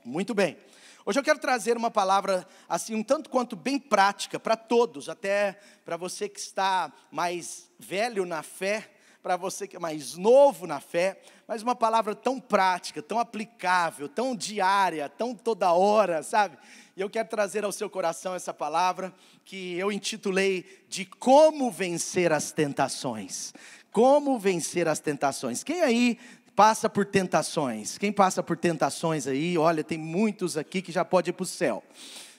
Muito bem. Hoje eu quero trazer uma palavra assim um tanto quanto bem prática para todos, até para você que está mais velho na fé, para você que é mais novo na fé, mas uma palavra tão prática, tão aplicável, tão diária, tão toda hora, sabe? E eu quero trazer ao seu coração essa palavra que eu intitulei de Como Vencer as Tentações. Como vencer as tentações. Quem aí passa por tentações? Quem passa por tentações aí? Olha, tem muitos aqui que já pode ir para o céu.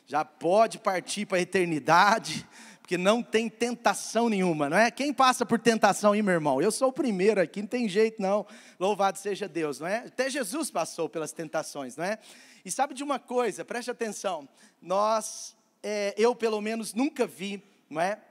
Já pode partir para a eternidade, porque não tem tentação nenhuma, não é? Quem passa por tentação aí, meu irmão? Eu sou o primeiro aqui, não tem jeito não. Louvado seja Deus, não é? Até Jesus passou pelas tentações, não é? E sabe de uma coisa, preste atenção. Eu pelo menos nunca vi, não é?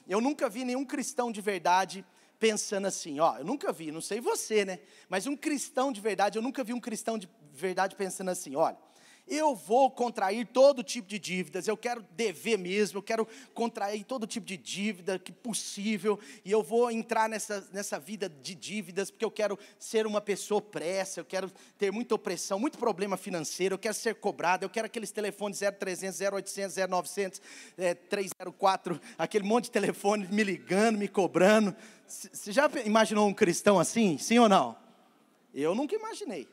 Eu nunca vi nenhum cristão de verdade pensando assim, eu nunca vi, não sei você, né? Mas um cristão de verdade, eu nunca vi um cristão de verdade pensando assim, olha, eu vou contrair todo tipo de dívidas, eu quero dever mesmo, eu quero contrair todo tipo de dívida que possível, e eu vou entrar nessa vida de dívidas, porque eu quero ser uma pessoa opressa, eu quero ter muita opressão, muito problema financeiro, eu quero ser cobrado, eu quero aqueles telefones 0300, 0800, 0900, 304, aquele monte de telefone me ligando, me cobrando. Você já imaginou um cristão assim, sim ou não? Eu nunca imaginei.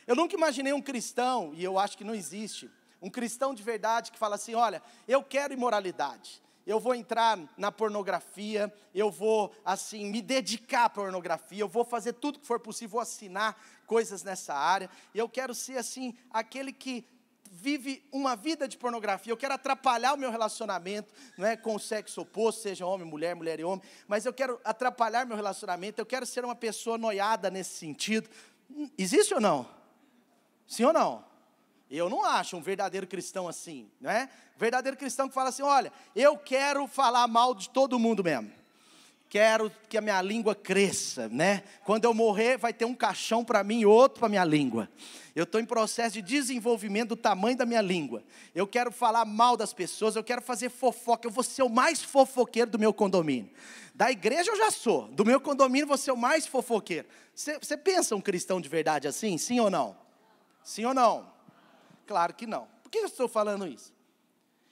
Eu nunca imaginei um cristão, e eu acho que não existe, um cristão de verdade que fala assim, olha, eu quero imoralidade, eu vou entrar na pornografia, eu vou, assim, me dedicar à pornografia, eu vou fazer tudo que for possível, vou assinar coisas nessa área, e eu quero ser, assim, aquele que vive uma vida de pornografia, eu quero atrapalhar o meu relacionamento, não é, com o sexo oposto, seja homem, mulher e homem, mas eu quero atrapalhar meu relacionamento, eu quero ser uma pessoa noiada nesse sentido. Existe ou não? Sim ou não? Eu não acho um verdadeiro cristão assim, não é? Verdadeiro cristão que fala assim, olha, eu quero falar mal de todo mundo mesmo. Quero que a minha língua cresça, né? Quando eu morrer, vai ter um caixão para mim e outro para minha língua. Eu estou em processo de desenvolvimento do tamanho da minha língua. Eu quero falar mal das pessoas, eu quero fazer fofoca, eu vou ser o mais fofoqueiro do meu condomínio. Da igreja eu já sou, do meu condomínio vou ser o mais fofoqueiro. Você pensa um cristão de verdade assim, sim ou não? Sim ou não? Claro que não. Por que eu estou falando isso?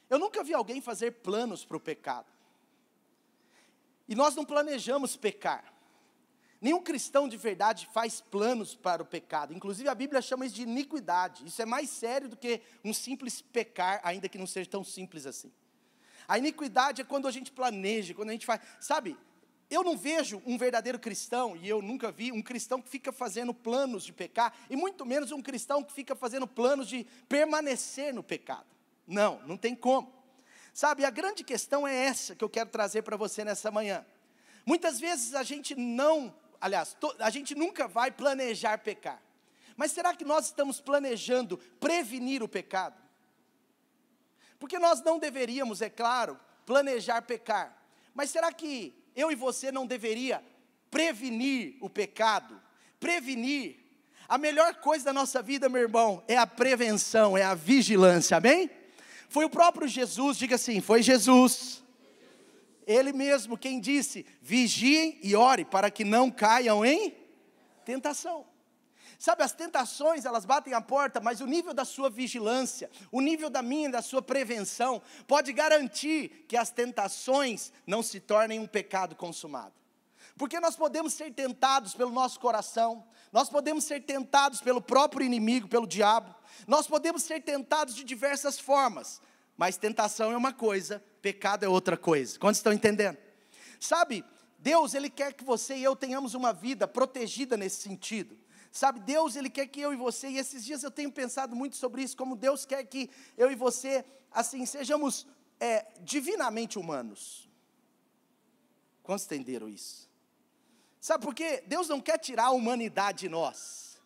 Eu nunca vi alguém fazer planos para o pecado. E nós não planejamos pecar. Nenhum cristão de verdade faz planos para o pecado. Inclusive a Bíblia chama isso de iniquidade. Isso é mais sério do que um simples pecar, ainda que não seja tão simples assim. A iniquidade é quando a gente planeja, quando a gente faz... Sabe, eu não vejo um verdadeiro cristão, e eu nunca vi um cristão que fica fazendo planos de pecar, e muito menos um cristão que fica fazendo planos de permanecer no pecado. Não, não tem como. Sabe, a grande questão é essa que eu quero trazer para você nessa manhã. Muitas vezes a gente a gente nunca vai planejar pecar. Mas será que nós estamos planejando prevenir o pecado? Porque nós não deveríamos, é claro, planejar pecar. Mas será que eu e você não deveria prevenir o pecado? Prevenir. A melhor coisa da nossa vida, meu irmão, é a prevenção, é a vigilância, amém? Foi o próprio Jesus, diga assim, foi Jesus. Ele mesmo quem disse, vigiem e ore para que não caiam em tentação. Sabe, as tentações, elas batem a porta, mas o nível da sua vigilância, o nível da minha e da sua prevenção, pode garantir que as tentações não se tornem um pecado consumado. Porque nós podemos ser tentados pelo nosso coração, nós podemos ser tentados pelo próprio inimigo, pelo diabo, nós podemos ser tentados de diversas formas, mas tentação é uma coisa, pecado é outra coisa. Quantos estão entendendo? Sabe, Deus, Ele quer que você e eu tenhamos uma vida protegida nesse sentido. Sabe, Deus, Ele quer que eu e você, e esses dias eu tenho pensado muito sobre isso, como Deus quer que eu e você, assim, sejamos divinamente humanos. Quantos entenderam isso? Sabe por quê? Deus não quer tirar a humanidade de nós.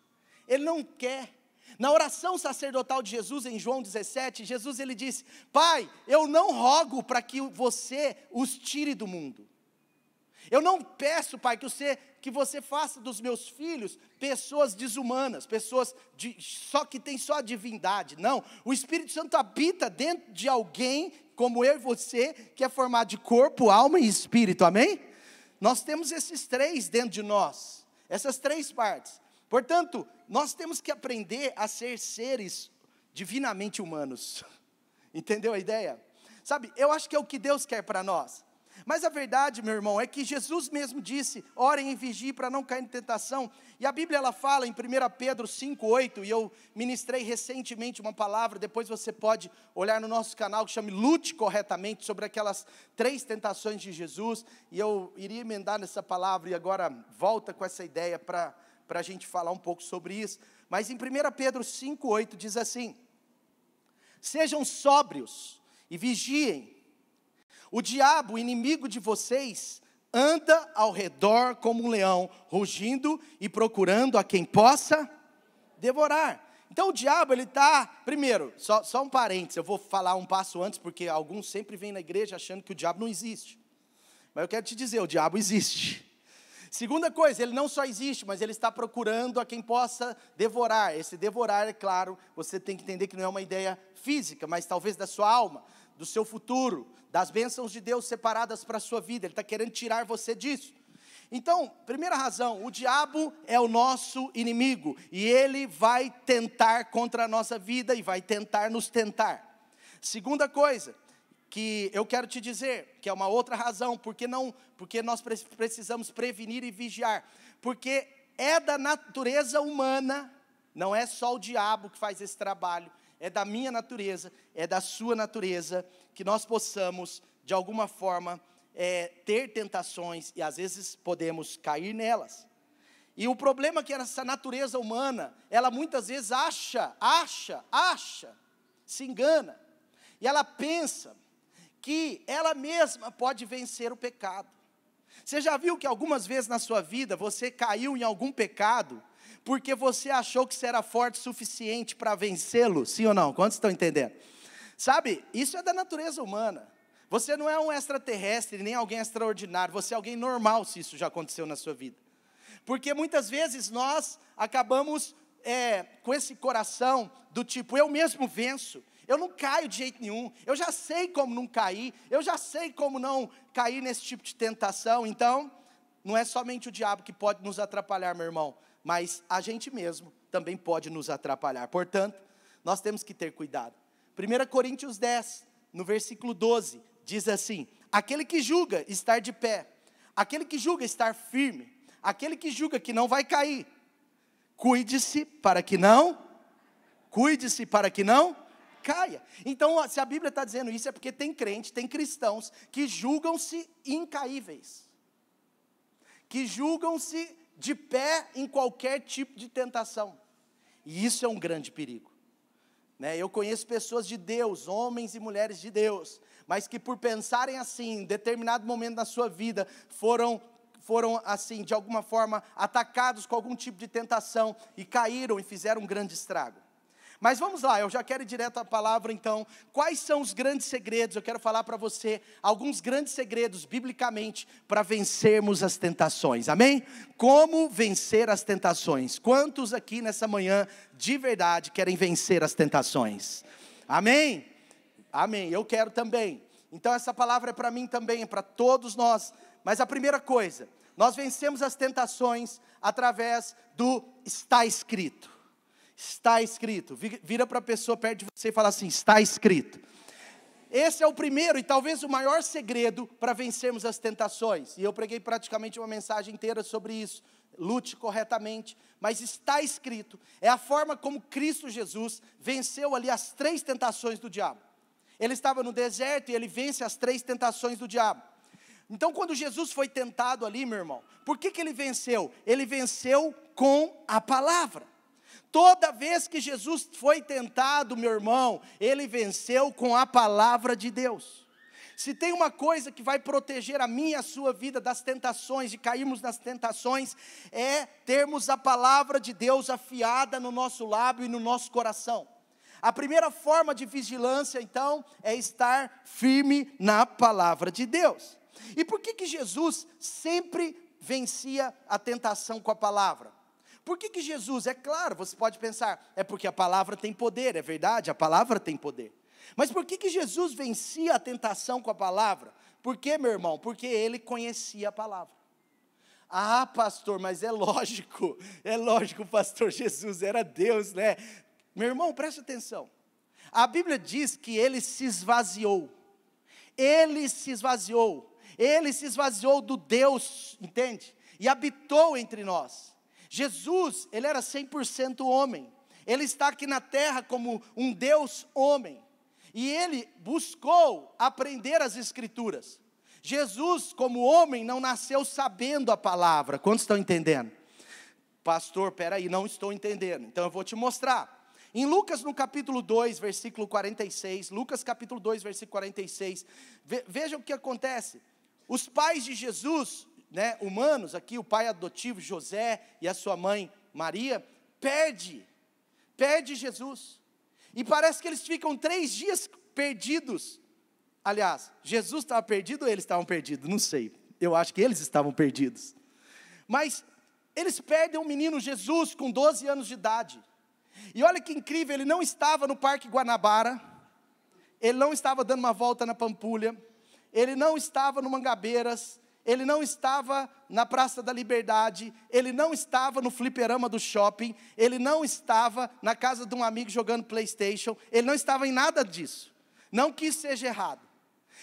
Ele não quer. Na oração sacerdotal de Jesus, em João 17, Jesus ele disse, Pai, eu não rogo para que você os tire do mundo. Eu não peço, Pai, que você faça dos meus filhos pessoas desumanas, pessoas que têm só a divindade. Não, o Espírito Santo habita dentro de alguém, como eu e você, que é formado de corpo, alma e espírito, amém? Nós temos esses três dentro de nós, essas três partes. Portanto, nós temos que aprender a ser seres divinamente humanos. Entendeu a ideia? Sabe, eu acho que é o que Deus quer para nós. Mas a verdade, meu irmão, é que Jesus mesmo disse, orem e vigiem para não cair em tentação. E a Bíblia ela fala em 1 Pedro 5,8, e eu ministrei recentemente uma palavra, depois você pode olhar no nosso canal, que chama Lute Corretamente, sobre aquelas 3 tentações de Jesus, e eu iria emendar nessa palavra, e agora volta com essa ideia para a gente falar um pouco sobre isso. Mas em 1 Pedro 5,8 diz assim, sejam sóbrios e vigiem. O diabo, o inimigo de vocês, anda ao redor como um leão, rugindo e procurando a quem possa devorar. Então o diabo, ele está, primeiro, só um parênteses, eu vou falar um passo antes, porque alguns sempre vêm na igreja achando que o diabo não existe. Mas eu quero te dizer, o diabo existe. Segunda coisa, ele não só existe, mas ele está procurando a quem possa devorar. Esse devorar, é claro, você tem que entender que não é uma ideia física, mas talvez da sua alma, do seu futuro, das bênçãos de Deus separadas para a sua vida. Ele está querendo tirar você disso. Então, primeira razão, o diabo é o nosso inimigo, e ele vai tentar contra a nossa vida, e vai tentar nos tentar. Segunda coisa, que eu quero te dizer, que é uma outra razão, porque nós precisamos prevenir e vigiar, porque é da natureza humana, não é só o diabo que faz esse trabalho, é da minha natureza, é da sua natureza, que nós possamos, de alguma forma, ter tentações, e às vezes podemos cair nelas. E o problema é que essa natureza humana, ela muitas vezes se engana, e ela pensa que ela mesma pode vencer o pecado. Você já viu que algumas vezes na sua vida, você caiu em algum pecado, porque você achou que você era forte o suficiente para vencê-lo, sim ou não? Quantos estão entendendo? Sabe, isso é da natureza humana. Você não é um extraterrestre, nem alguém extraordinário, você é alguém normal se isso já aconteceu na sua vida. Porque muitas vezes nós acabamos com esse coração do tipo, eu mesmo venço, eu não caio de jeito nenhum, eu já sei como não cair, eu já sei como não cair nesse tipo de tentação. Então, não é somente o diabo que pode nos atrapalhar, meu irmão, mas a gente mesmo também pode nos atrapalhar. Portanto, nós temos que ter cuidado. 1 Coríntios 10, no versículo 12, diz assim, aquele que julga estar de pé, aquele que julga estar firme, aquele que julga que não vai cair, cuide-se para que não caia. Então, se a Bíblia está dizendo isso, é porque tem crente, tem cristãos que julgam-se incaíveis, que julgam-se de pé em qualquer tipo de tentação, e isso é um grande perigo, né? Eu conheço pessoas de Deus, homens e mulheres de Deus, mas que por pensarem assim, em determinado momento da sua vida, foram assim, de alguma forma, atacados com algum tipo de tentação, e caíram e fizeram um grande estrago. Mas vamos lá, eu já quero ir direto à palavra então. Quais são os grandes segredos? Eu quero falar para você alguns grandes segredos, biblicamente, para vencermos as tentações, amém? Como vencer as tentações? Quantos aqui nessa manhã, de verdade, querem vencer as tentações? Amém? Amém, eu quero também. Então essa palavra é para mim também, é para todos nós. Mas a primeira coisa, nós vencemos as tentações através do está escrito. Está escrito. Vira para a pessoa perto de você e fala assim, está escrito. Esse é o primeiro e talvez o maior segredo para vencermos as tentações. E eu preguei praticamente uma mensagem inteira sobre isso. Lute corretamente, mas está escrito. É a forma como Cristo Jesus venceu ali as 3 tentações do diabo. Ele estava no deserto e ele vence as 3 tentações do diabo. Então quando Jesus foi tentado ali, meu irmão, por que ele venceu? Ele venceu com a palavra. Toda vez que Jesus foi tentado, meu irmão, ele venceu com a palavra de Deus. Se tem uma coisa que vai proteger a minha e a sua vida das tentações, de cairmos nas tentações, é termos a palavra de Deus afiada no nosso lábio e no nosso coração. A primeira forma de vigilância, então, é estar firme na palavra de Deus. E por que Jesus sempre vencia a tentação com a palavra? Por que Jesus, é claro, você pode pensar, é porque a palavra tem poder, é verdade, a palavra tem poder. Mas por que Jesus vencia a tentação com a palavra? Por quê, meu irmão? Porque ele conhecia a palavra. Ah, pastor, mas é lógico, pastor Jesus era Deus, né? Meu irmão, preste atenção, A Bíblia diz que ele se esvaziou. Ele se esvaziou. Ele se esvaziou do Deus, entende? E habitou entre nós. Jesus, ele era 100% homem. Ele está aqui na terra como um Deus homem. E ele buscou aprender as Escrituras. Jesus, como homem, não nasceu sabendo a palavra. Quantos estão entendendo? Pastor, peraí, não estou entendendo. Então eu vou te mostrar. Em Lucas, no capítulo 2, versículo 46, Lucas capítulo 2, versículo 46, veja o que acontece. Os pais de Jesus, né, humanos, aqui o pai adotivo José e a sua mãe Maria, perde Jesus. E parece que eles ficam 3 dias perdidos. Aliás, Jesus estava perdido ou eles estavam perdidos? Não sei, eu acho que eles estavam perdidos. Mas eles perdem o menino Jesus com 12 anos de idade. E olha que incrível, ele não estava no Parque Guanabara, ele não estava dando uma volta na Pampulha, ele não estava no Mangabeiras, ele não estava na Praça da Liberdade, ele não estava no fliperama do shopping, ele não estava na casa de um amigo jogando PlayStation, ele não estava em nada disso. Não que isso seja errado.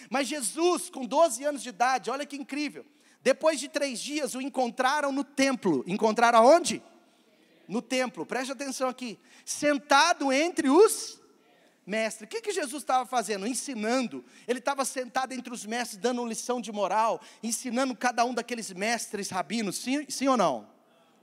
Mas Jesus, com 12 anos de idade, olha que incrível, depois de 3 dias o encontraram no templo. Encontraram aonde? No templo, preste atenção aqui, sentado entre os mestres. O que Jesus estava fazendo? Ensinando. Ele estava sentado entre os mestres, dando lição de moral, ensinando cada um daqueles mestres rabinos, sim ou não?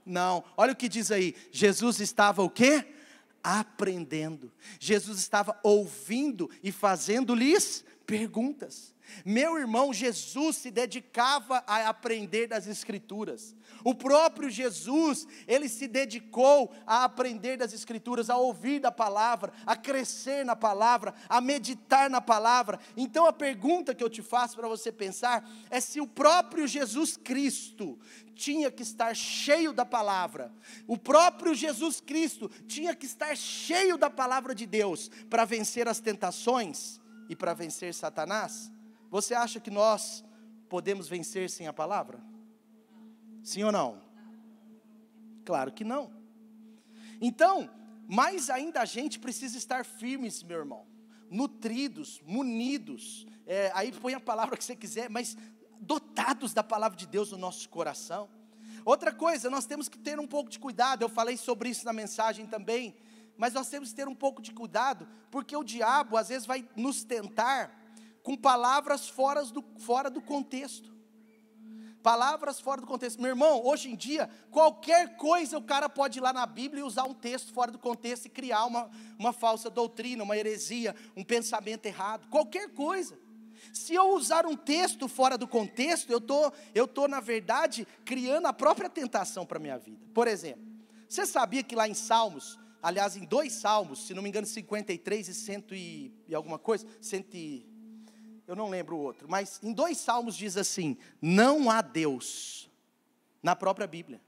Não, olha o que diz aí, Jesus estava o quê? Aprendendo. Jesus estava ouvindo e fazendo-lhes perguntas. Meu irmão, Jesus se dedicava a aprender das Escrituras. O próprio Jesus, ele se dedicou a aprender das Escrituras, a ouvir da palavra, a crescer na palavra, a meditar na palavra. Então a pergunta que eu te faço para você pensar é se o próprio Jesus Cristo tinha que estar cheio da palavra. O próprio Jesus Cristo tinha que estar cheio da palavra de Deus para vencer as tentações e para vencer Satanás. Você acha que nós podemos vencer sem a palavra? Sim ou não? Claro que não. Então, mais ainda a gente precisa estar firmes, meu irmão, nutridos, munidos, aí põe a palavra que você quiser, mas dotados da palavra de Deus no nosso coração. Outra coisa, nós temos que ter um pouco de cuidado, eu falei sobre isso na mensagem também, mas nós temos que ter um pouco de cuidado, porque o diabo às vezes vai nos tentar com palavras fora do contexto. Palavras fora do contexto. Meu irmão, hoje em dia, qualquer coisa o cara pode ir lá na Bíblia e usar um texto fora do contexto e criar uma falsa doutrina, uma heresia, um pensamento errado. Qualquer coisa. Se eu usar um texto fora do contexto, eu tô na verdade, criando a própria tentação para a minha vida. Por exemplo, você sabia que lá em Salmos, aliás, em 2 Salmos, se não me engano, 53 e 100 e alguma coisa, eu não lembro o outro, mas em 2 Salmos diz assim, não há Deus, na própria Bíblia.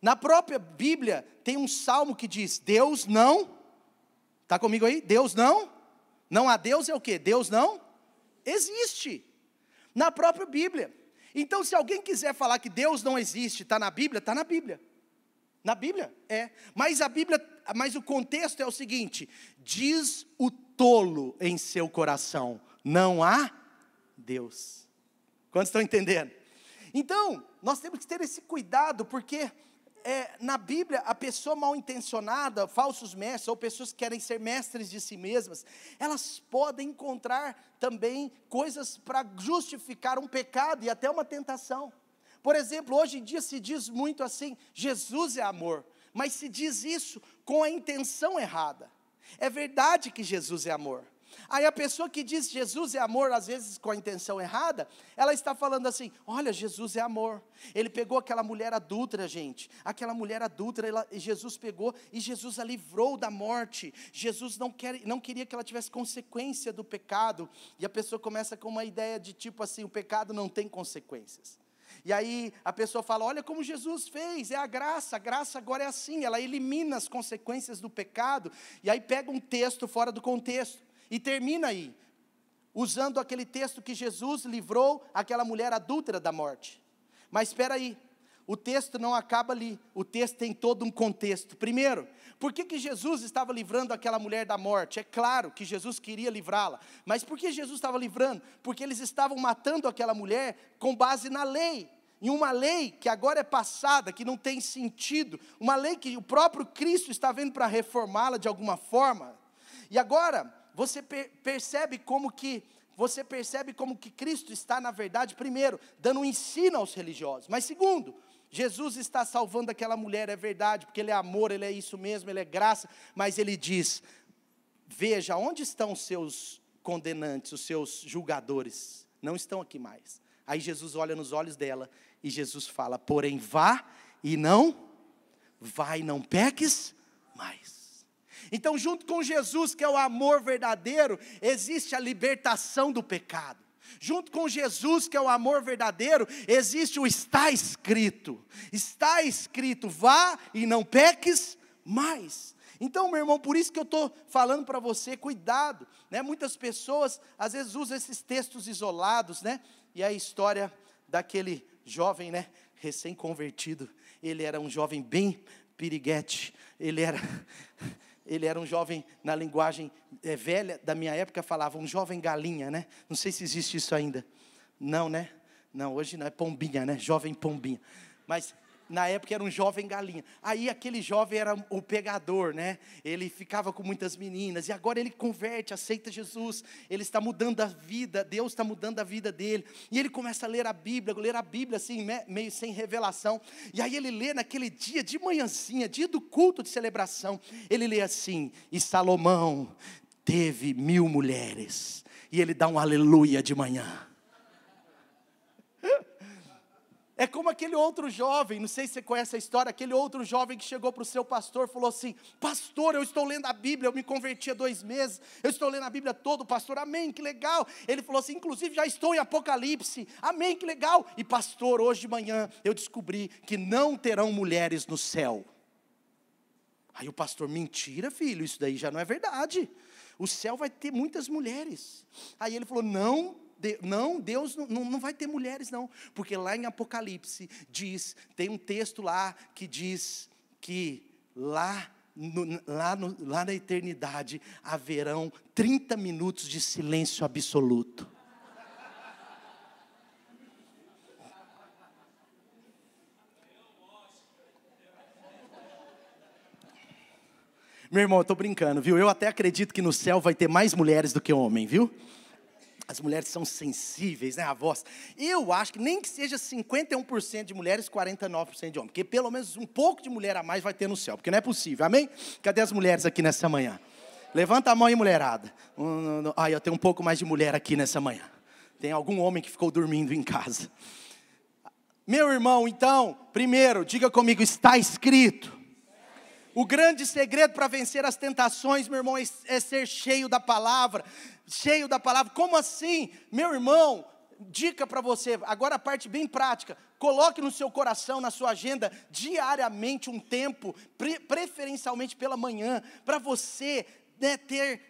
Na própria Bíblia tem um salmo que diz, Deus não, está comigo aí? Deus não há Deus é o quê? Deus não existe, na própria Bíblia. Então se alguém quiser falar que Deus não existe, está na Bíblia, está na Bíblia. Na Bíblia, mas o contexto é o seguinte, diz o tolo em seu coração, não há Deus. Quantos estão entendendo? Então, nós temos que ter esse cuidado, porque na Bíblia, a pessoa mal intencionada, falsos mestres, ou pessoas que querem ser mestres de si mesmas, elas podem encontrar também coisas para justificar um pecado e até uma tentação. Por exemplo, hoje em dia se diz muito assim, Jesus é amor, mas se diz isso com a intenção errada. É verdade que Jesus é amor. Aí a pessoa que diz Jesus é amor, às vezes com a intenção errada, ela está falando assim, olha, Jesus é amor. Ele pegou aquela mulher adúltera, gente. Aquela mulher adúltera, Jesus pegou e Jesus a livrou da morte. Jesus não queria que ela tivesse consequência do pecado. E a pessoa começa com uma ideia de tipo assim, o pecado não tem consequências. E aí a pessoa fala, olha como Jesus fez, é a graça agora é assim, ela elimina as consequências do pecado, e aí pega um texto fora do contexto, e termina aí, usando aquele texto que Jesus livrou aquela mulher adúltera da morte. Mas espera aí, o texto não acaba ali, o texto tem todo um contexto. Primeiro, por que Jesus estava livrando aquela mulher da morte? É claro que Jesus queria livrá-la, mas por que Jesus estava livrando? Porque eles estavam matando aquela mulher com base na lei, em uma lei que agora é passada, que não tem sentido, uma lei que o próprio Cristo está vindo para reformá-la de alguma forma. E agora, você percebe como que Cristo está, na verdade, primeiro, dando um ensino aos religiosos, mas segundo, Jesus está salvando aquela mulher, é verdade, porque Ele é amor, Ele é isso mesmo, Ele é graça, mas Ele diz, veja, onde estão os seus condenantes, os seus julgadores? Não estão aqui mais. Aí Jesus olha nos olhos dela, e Jesus fala, porém vá e não peques mais. Então, junto com Jesus, que é o amor verdadeiro, existe a libertação do pecado. Junto com Jesus, que é o amor verdadeiro, existe o está escrito, vá e não peques mais. Então, meu irmão, por isso que eu estou falando para você, cuidado, né? Muitas pessoas, às vezes, usam esses textos isolados, né? E a história daquele jovem, né, recém-convertido, ele era um jovem bem piriguete, ele era um jovem, na linguagem velha da minha época, falava um jovem galinha, né? Não sei se existe isso ainda. Não, né? Não, hoje não, é pombinha, né? Jovem pombinha. Mas na época era um jovem galinha. Aí aquele jovem era o pegador, né? Ele ficava com muitas meninas. E agora ele converte, aceita Jesus. Ele está mudando a vida, Deus está mudando a vida dele. E ele começa a ler a Bíblia assim, meio sem revelação. E aí ele lê naquele dia de manhãzinha, dia do culto de celebração. Ele lê assim, e Salomão teve 1000 mulheres. E ele dá um aleluia de manhã. É como aquele outro jovem, não sei se você conhece a história, aquele outro jovem que chegou para o seu pastor e falou assim, pastor, eu estou lendo a Bíblia, eu me converti há 2 meses, eu estou lendo a Bíblia toda, pastor, amém, que legal. Ele falou assim, inclusive já estou em Apocalipse, amém, que legal. E pastor, hoje de manhã eu descobri que não terão mulheres no céu. Aí o pastor, mentira filho, isso daí já não é verdade, o céu vai ter muitas mulheres. Aí ele falou, não, Deus não vai ter mulheres não, porque lá em Apocalipse diz, tem um texto lá que diz que lá na eternidade haverão 30 minutos de silêncio absoluto. Meu irmão, eu estou brincando, viu? Eu até acredito que no céu vai ter mais mulheres do que homem, viu? As mulheres são sensíveis, né, a voz. Eu acho que nem que seja 51% de mulheres, 49% de homens. Porque pelo menos um pouco de mulher a mais vai ter no céu. Porque não é possível, amém? Cadê as mulheres aqui nessa manhã? Levanta a mão aí, mulherada. Eu tenho um pouco mais de mulher aqui nessa manhã. Tem algum homem que ficou dormindo em casa. Meu irmão, então, primeiro, diga comigo, está escrito. O grande segredo para vencer as tentações, meu irmão, é ser cheio da palavra. Cheio da palavra. Como assim? Meu irmão, dica para você, agora a parte bem prática. Coloque no seu coração, na sua agenda, diariamente um tempo, preferencialmente pela manhã, para você, né, ter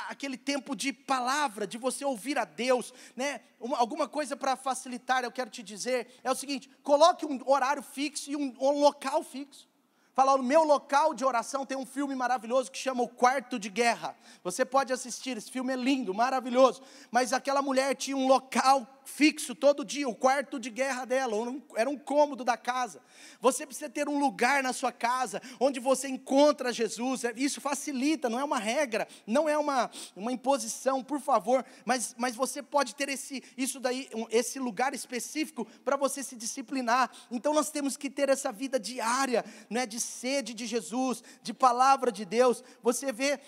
aquele tempo de palavra, de você ouvir a Deus, né? Alguma coisa para facilitar, eu quero te dizer, é o seguinte, coloque um horário fixo e um local fixo. Fala, no meu local de oração tem um filme maravilhoso que chama O Quarto de Guerra. Você pode assistir, esse filme é lindo, maravilhoso. Mas aquela mulher tinha um local fixo todo dia, o quarto de guerra dela, era um cômodo da casa. Você precisa ter um lugar na sua casa, onde você encontra Jesus. Isso facilita, não é uma regra, não é uma imposição, por favor. Mas você pode ter esse lugar específico para você se disciplinar. Então nós temos que ter essa vida diária, né, de sede de Jesus, de palavra de Deus. Você vê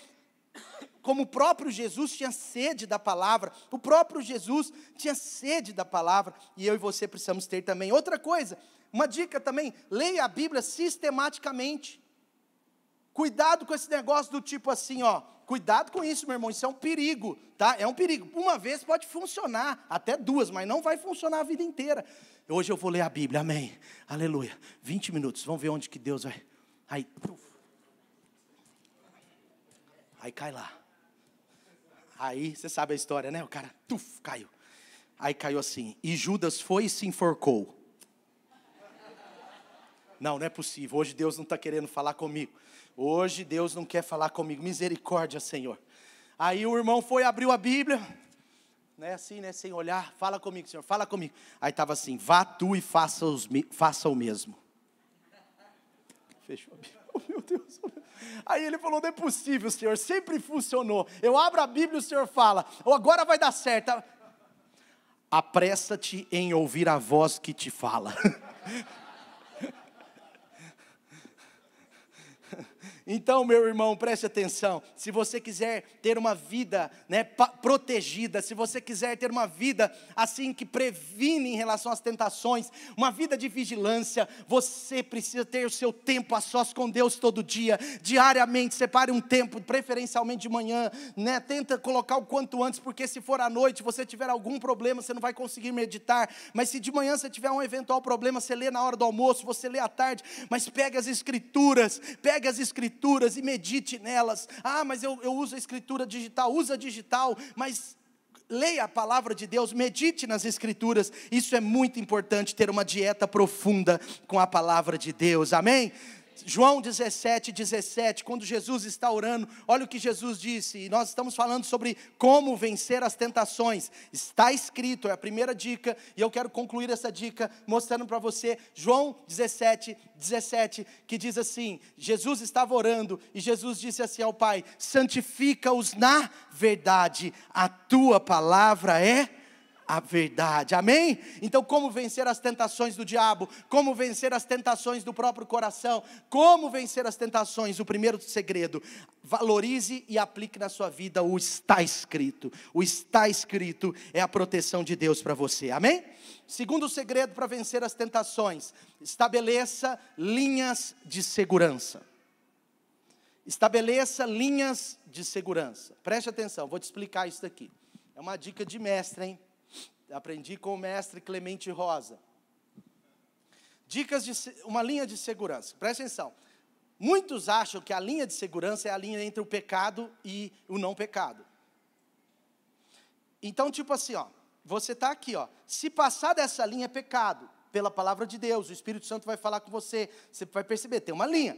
como o próprio Jesus tinha sede da palavra, o próprio Jesus tinha sede da palavra, e eu e você precisamos ter também. Outra coisa, uma dica também, leia a Bíblia sistematicamente. Cuidado com esse negócio do tipo assim, ó, cuidado com isso, meu irmão, isso é um perigo, tá? É um perigo, uma vez pode funcionar, até 2, mas não vai funcionar a vida inteira. Hoje eu vou ler a Bíblia, amém, aleluia, 20 minutos, vamos ver onde que Deus vai, aí cai lá. Aí, você sabe a história, né? O cara, caiu. Aí caiu assim, e Judas foi e se enforcou. Não é possível, hoje Deus não está querendo falar comigo. Hoje Deus não quer falar comigo, misericórdia, Senhor. Aí o irmão foi, abriu a Bíblia, né, assim, né, sem olhar, fala comigo, Senhor, fala comigo. Aí estava assim, vá tu e faça o mesmo. Fechou a Bíblia, oh meu Deus. Aí ele falou, não é possível, Senhor, sempre funcionou. Eu abro a Bíblia e o Senhor fala, agora vai dar certo. Apressa-te em ouvir a voz que te fala. Então, meu irmão, preste atenção. Se você quiser ter uma vida, né, protegida, se você quiser ter uma vida assim que previne em relação às tentações, uma vida de vigilância, você precisa ter o seu tempo a sós com Deus todo dia, diariamente. Separe um tempo, preferencialmente de manhã, né? Tenta colocar o quanto antes, porque se for à noite, você tiver algum problema, você não vai conseguir meditar. Mas se de manhã você tiver um eventual problema, você lê na hora do almoço, você lê à tarde, mas pegue as escrituras e medite nelas. Mas eu uso a escritura digital, usa digital, mas leia a palavra de Deus, medite nas escrituras. Isso é muito importante, ter uma dieta profunda com a palavra de Deus, amém? João 17, quando Jesus está orando, olha o que Jesus disse, e nós estamos falando sobre como vencer as tentações. Está escrito, é a primeira dica, e eu quero concluir essa dica mostrando para você, João 17, que diz assim, Jesus estava orando, e Jesus disse assim ao Pai, santifica-os na verdade, a tua palavra é a verdade, amém? Então como vencer as tentações do diabo, como vencer as tentações do próprio coração, como vencer as tentações, o primeiro segredo, valorize e aplique na sua vida o está escrito é a proteção de Deus para você, amém? Segundo segredo para vencer as tentações, estabeleça linhas de segurança. Estabeleça linhas de segurança, preste atenção, vou te explicar isso daqui, é uma dica de mestre, hein? Aprendi com o mestre Clemente Rosa. Dicas de uma linha de segurança. Presta atenção. Muitos acham que a linha de segurança é a linha entre o pecado e o não pecado. Então, tipo assim, você está aqui, se passar dessa linha é pecado, pela palavra de Deus, o Espírito Santo vai falar com você, você vai perceber, tem uma linha.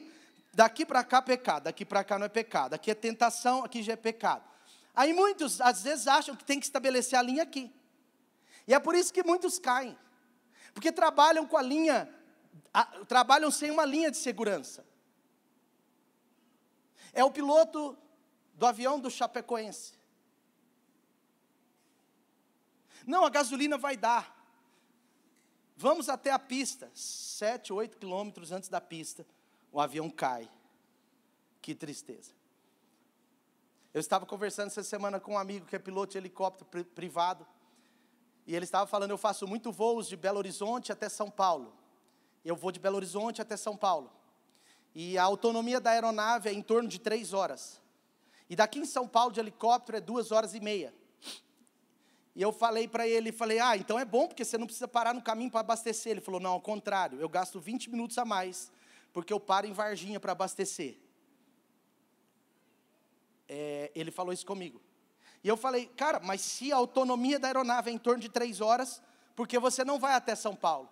Daqui para cá pecado, daqui para cá não é pecado, aqui é tentação, aqui já é pecado. Aí muitos, às vezes, acham que tem que estabelecer a linha aqui. E é por isso que muitos caem, porque trabalham com a linha, trabalham sem uma linha de segurança. É o piloto do avião do Chapecoense. Não, a gasolina vai dar. Vamos até a pista, 7, 8 quilômetros antes da pista, o avião cai. Que tristeza. Eu estava conversando essa semana com um amigo que é piloto de helicóptero privado. E ele estava falando, eu faço muito voos de Belo Horizonte até São Paulo. Eu vou de Belo Horizonte até São Paulo. E a autonomia da aeronave é em torno de 3 horas. E daqui em São Paulo de helicóptero é 2h30. E eu falei para ele, então é bom, porque você não precisa parar no caminho para abastecer. Ele falou, não, ao contrário, eu gasto 20 minutos a mais, porque eu paro em Varginha para abastecer. Ele falou isso comigo. E eu falei, cara, mas se a autonomia da aeronave é em torno de 3 horas, por que você não vai até São Paulo?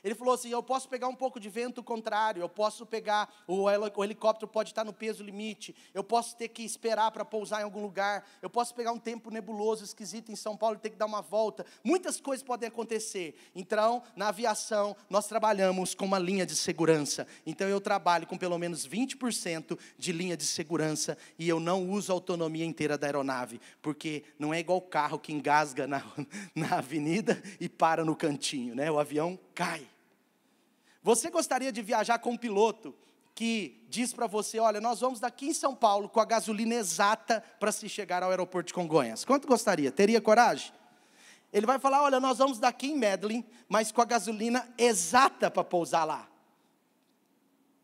Ele falou assim, eu posso pegar um pouco de vento contrário, eu posso pegar, o helicóptero pode estar no peso limite, eu posso ter que esperar para pousar em algum lugar, eu posso pegar um tempo nebuloso, esquisito em São Paulo e ter que dar uma volta, muitas coisas podem acontecer. Então, na aviação, nós trabalhamos com uma linha de segurança, então eu trabalho com pelo menos 20% de linha de segurança, e eu não uso a autonomia inteira da aeronave, porque não é igual o carro que engasga na avenida e para no cantinho, né? O avião cai. Você gostaria de viajar com um piloto que diz para você, olha, nós vamos daqui em São Paulo com a gasolina exata para se chegar ao aeroporto de Congonhas? Quanto gostaria? Teria coragem? Ele vai falar, olha, nós vamos daqui em Medellín, mas com a gasolina exata para pousar lá.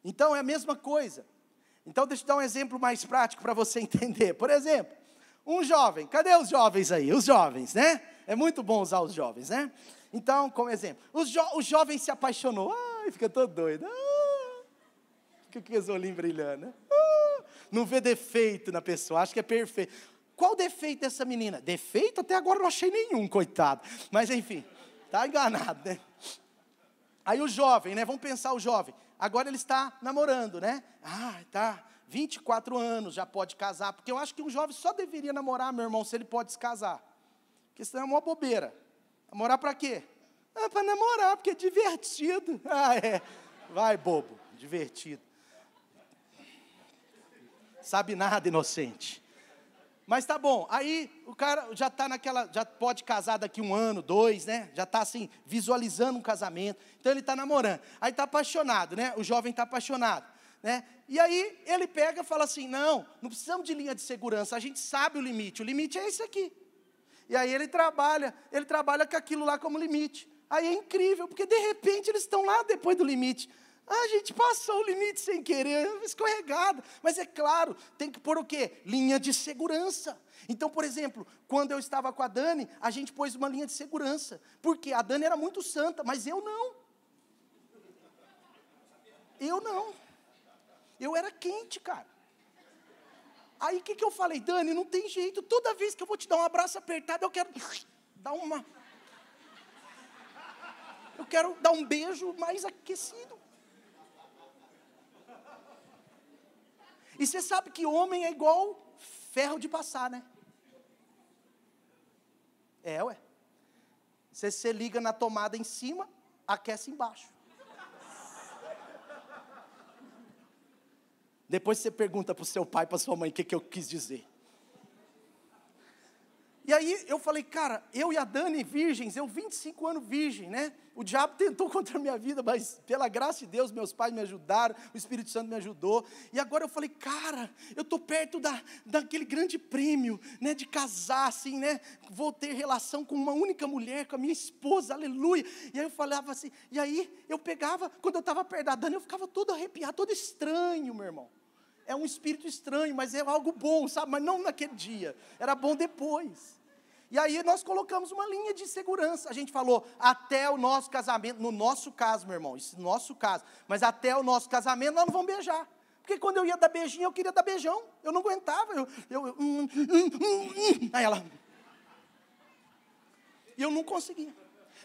Então é a mesma coisa. Então deixa eu dar um exemplo mais prático para você entender. Por exemplo, um jovem, cadê os jovens aí? Os jovens, né? É muito bom usar os jovens, né? Então, como exemplo, o jovem se apaixonou, fica todo doido, fica com os olhinhos brilhando, né? Não vê defeito na pessoa, acha que é perfeito. Qual o defeito dessa menina? Defeito? Até agora não achei nenhum, coitado. Mas enfim, está enganado, né? Aí o jovem, né? Vamos pensar o jovem. agora ele está namorando, né? Tá, 24 anos, já pode casar, porque eu acho que um jovem só deveria namorar, meu irmão, se ele pode se casar. Porque senão é uma bobeira. Namorar para quê? Para namorar, porque é divertido. Vai, bobo, divertido. Sabe nada, inocente. Mas tá bom, aí o cara já está já pode casar daqui 1 ano, 2, né? Já está assim, visualizando um casamento. Então ele está namorando. Aí está apaixonado, né? O jovem está apaixonado, né? E aí ele pega e fala assim, não precisamos de linha de segurança, a gente sabe o limite é esse aqui. E aí ele trabalha com aquilo lá como limite. Aí é incrível, porque de repente eles estão lá depois do limite. A gente passou o limite sem querer, escorregado. Mas é claro, tem que pôr o quê? Linha de segurança. Então, por exemplo, quando eu estava com a Dani, a gente pôs uma linha de segurança. Porque a Dani era muito santa, mas eu não. Eu era quente, cara. Aí o que eu falei? Dani, não tem jeito, toda vez que eu vou te dar um abraço apertado, eu quero dar um beijo mais aquecido. E você sabe que homem é igual ferro de passar, né? Ué. Você liga na tomada em cima, aquece embaixo. Depois você pergunta para o seu pai, para sua mãe, o que eu quis dizer. E aí eu falei, cara, eu e a Dani virgens, eu 25 anos virgem, né? O diabo tentou contra a minha vida, mas pela graça de Deus, meus pais me ajudaram, o Espírito Santo me ajudou. E agora eu falei, cara, eu estou perto daquele grande prêmio, né? De casar, assim, né? Vou ter relação com uma única mulher, com a minha esposa, aleluia. E aí eu falava assim, e aí eu pegava, quando eu estava perto da Dani, eu ficava todo arrepiado, todo estranho, meu irmão. É um espírito estranho, mas é algo bom, sabe? Mas não naquele dia, era bom depois. E aí nós colocamos uma linha de segurança. A gente falou, até o nosso casamento, no nosso caso, meu irmão, isso no nosso caso, mas até o nosso casamento nós não vamos beijar. Porque quando eu ia dar beijinho, eu queria dar beijão. Eu não aguentava, aí ela... E eu não conseguia.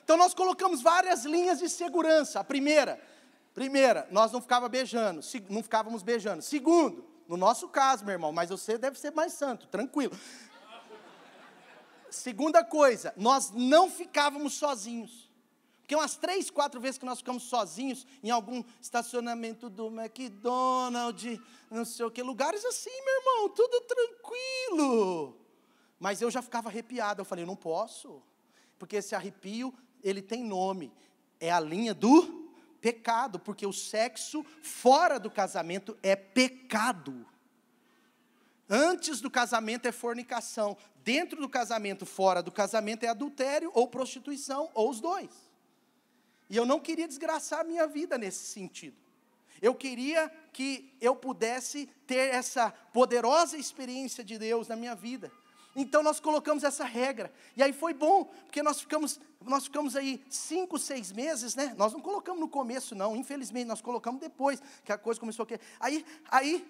Então nós colocamos várias linhas de segurança. A primeira, nós não ficávamos beijando. Segundo, no nosso caso, meu irmão, mas você deve ser mais santo, tranquilo. Segunda coisa, nós não ficávamos sozinhos. Porque umas 3, 4 vezes que nós ficamos sozinhos em algum estacionamento do McDonald's, não sei o que, lugares assim, meu irmão, tudo tranquilo. Mas eu já ficava arrepiado, eu falei, não posso. Porque esse arrepio, ele tem nome, é a linha do pecado, porque o sexo fora do casamento é pecado. Antes do casamento é fornicação, dentro do casamento, fora do casamento é adultério ou prostituição, ou os dois. E eu não queria desgraçar a minha vida nesse sentido. Eu queria que eu pudesse ter essa poderosa experiência de Deus na minha vida. Então nós colocamos essa regra, e aí foi bom, porque nós ficamos aí 5, 6 meses, né? Nós não colocamos no começo não, infelizmente, nós colocamos depois, que a coisa começou a... Aí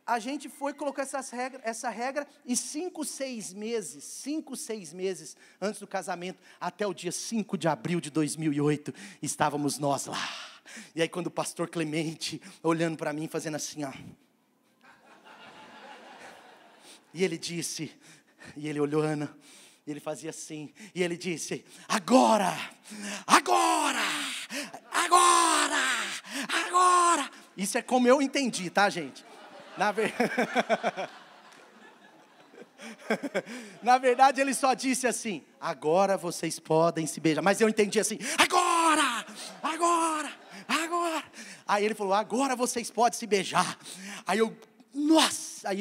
a gente foi colocar essa regra, e 5, 6 meses antes do casamento, até o dia 5 de abril de 2008, estávamos nós lá. E aí quando o pastor Clemente, olhando para mim, fazendo assim, ó. E ele disse... E ele olhando, e ele fazia assim, e ele disse, agora, isso é como eu entendi, tá, gente? Na verdade ele só disse assim, agora vocês podem se beijar, mas eu entendi assim, agora, aí ele falou, agora vocês podem se beijar, aí eu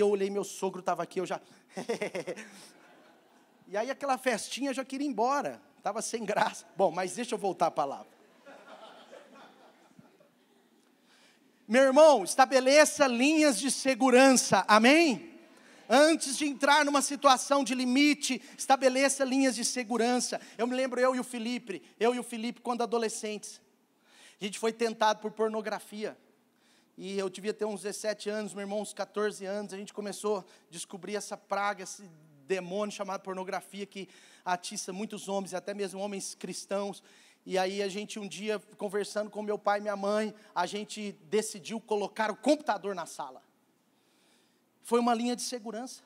olhei, meu sogro estava aqui, eu já... E aí aquela festinha eu já queria ir embora, estava sem graça. Bom, mas deixa eu voltar à palavra. Meu irmão, estabeleça linhas de segurança, amém? Antes de entrar numa situação de limite, estabeleça linhas de segurança. Eu me lembro, eu e o Felipe, quando adolescentes, a gente foi tentado por pornografia. E eu devia ter uns 17 anos, meu irmão uns 14 anos, a gente começou a descobrir essa praga, esse demônio chamado pornografia, que atiça muitos homens, até mesmo homens cristãos. E aí a gente um dia, conversando com meu pai e minha mãe, a gente decidiu colocar o computador na sala. Foi uma linha de segurança.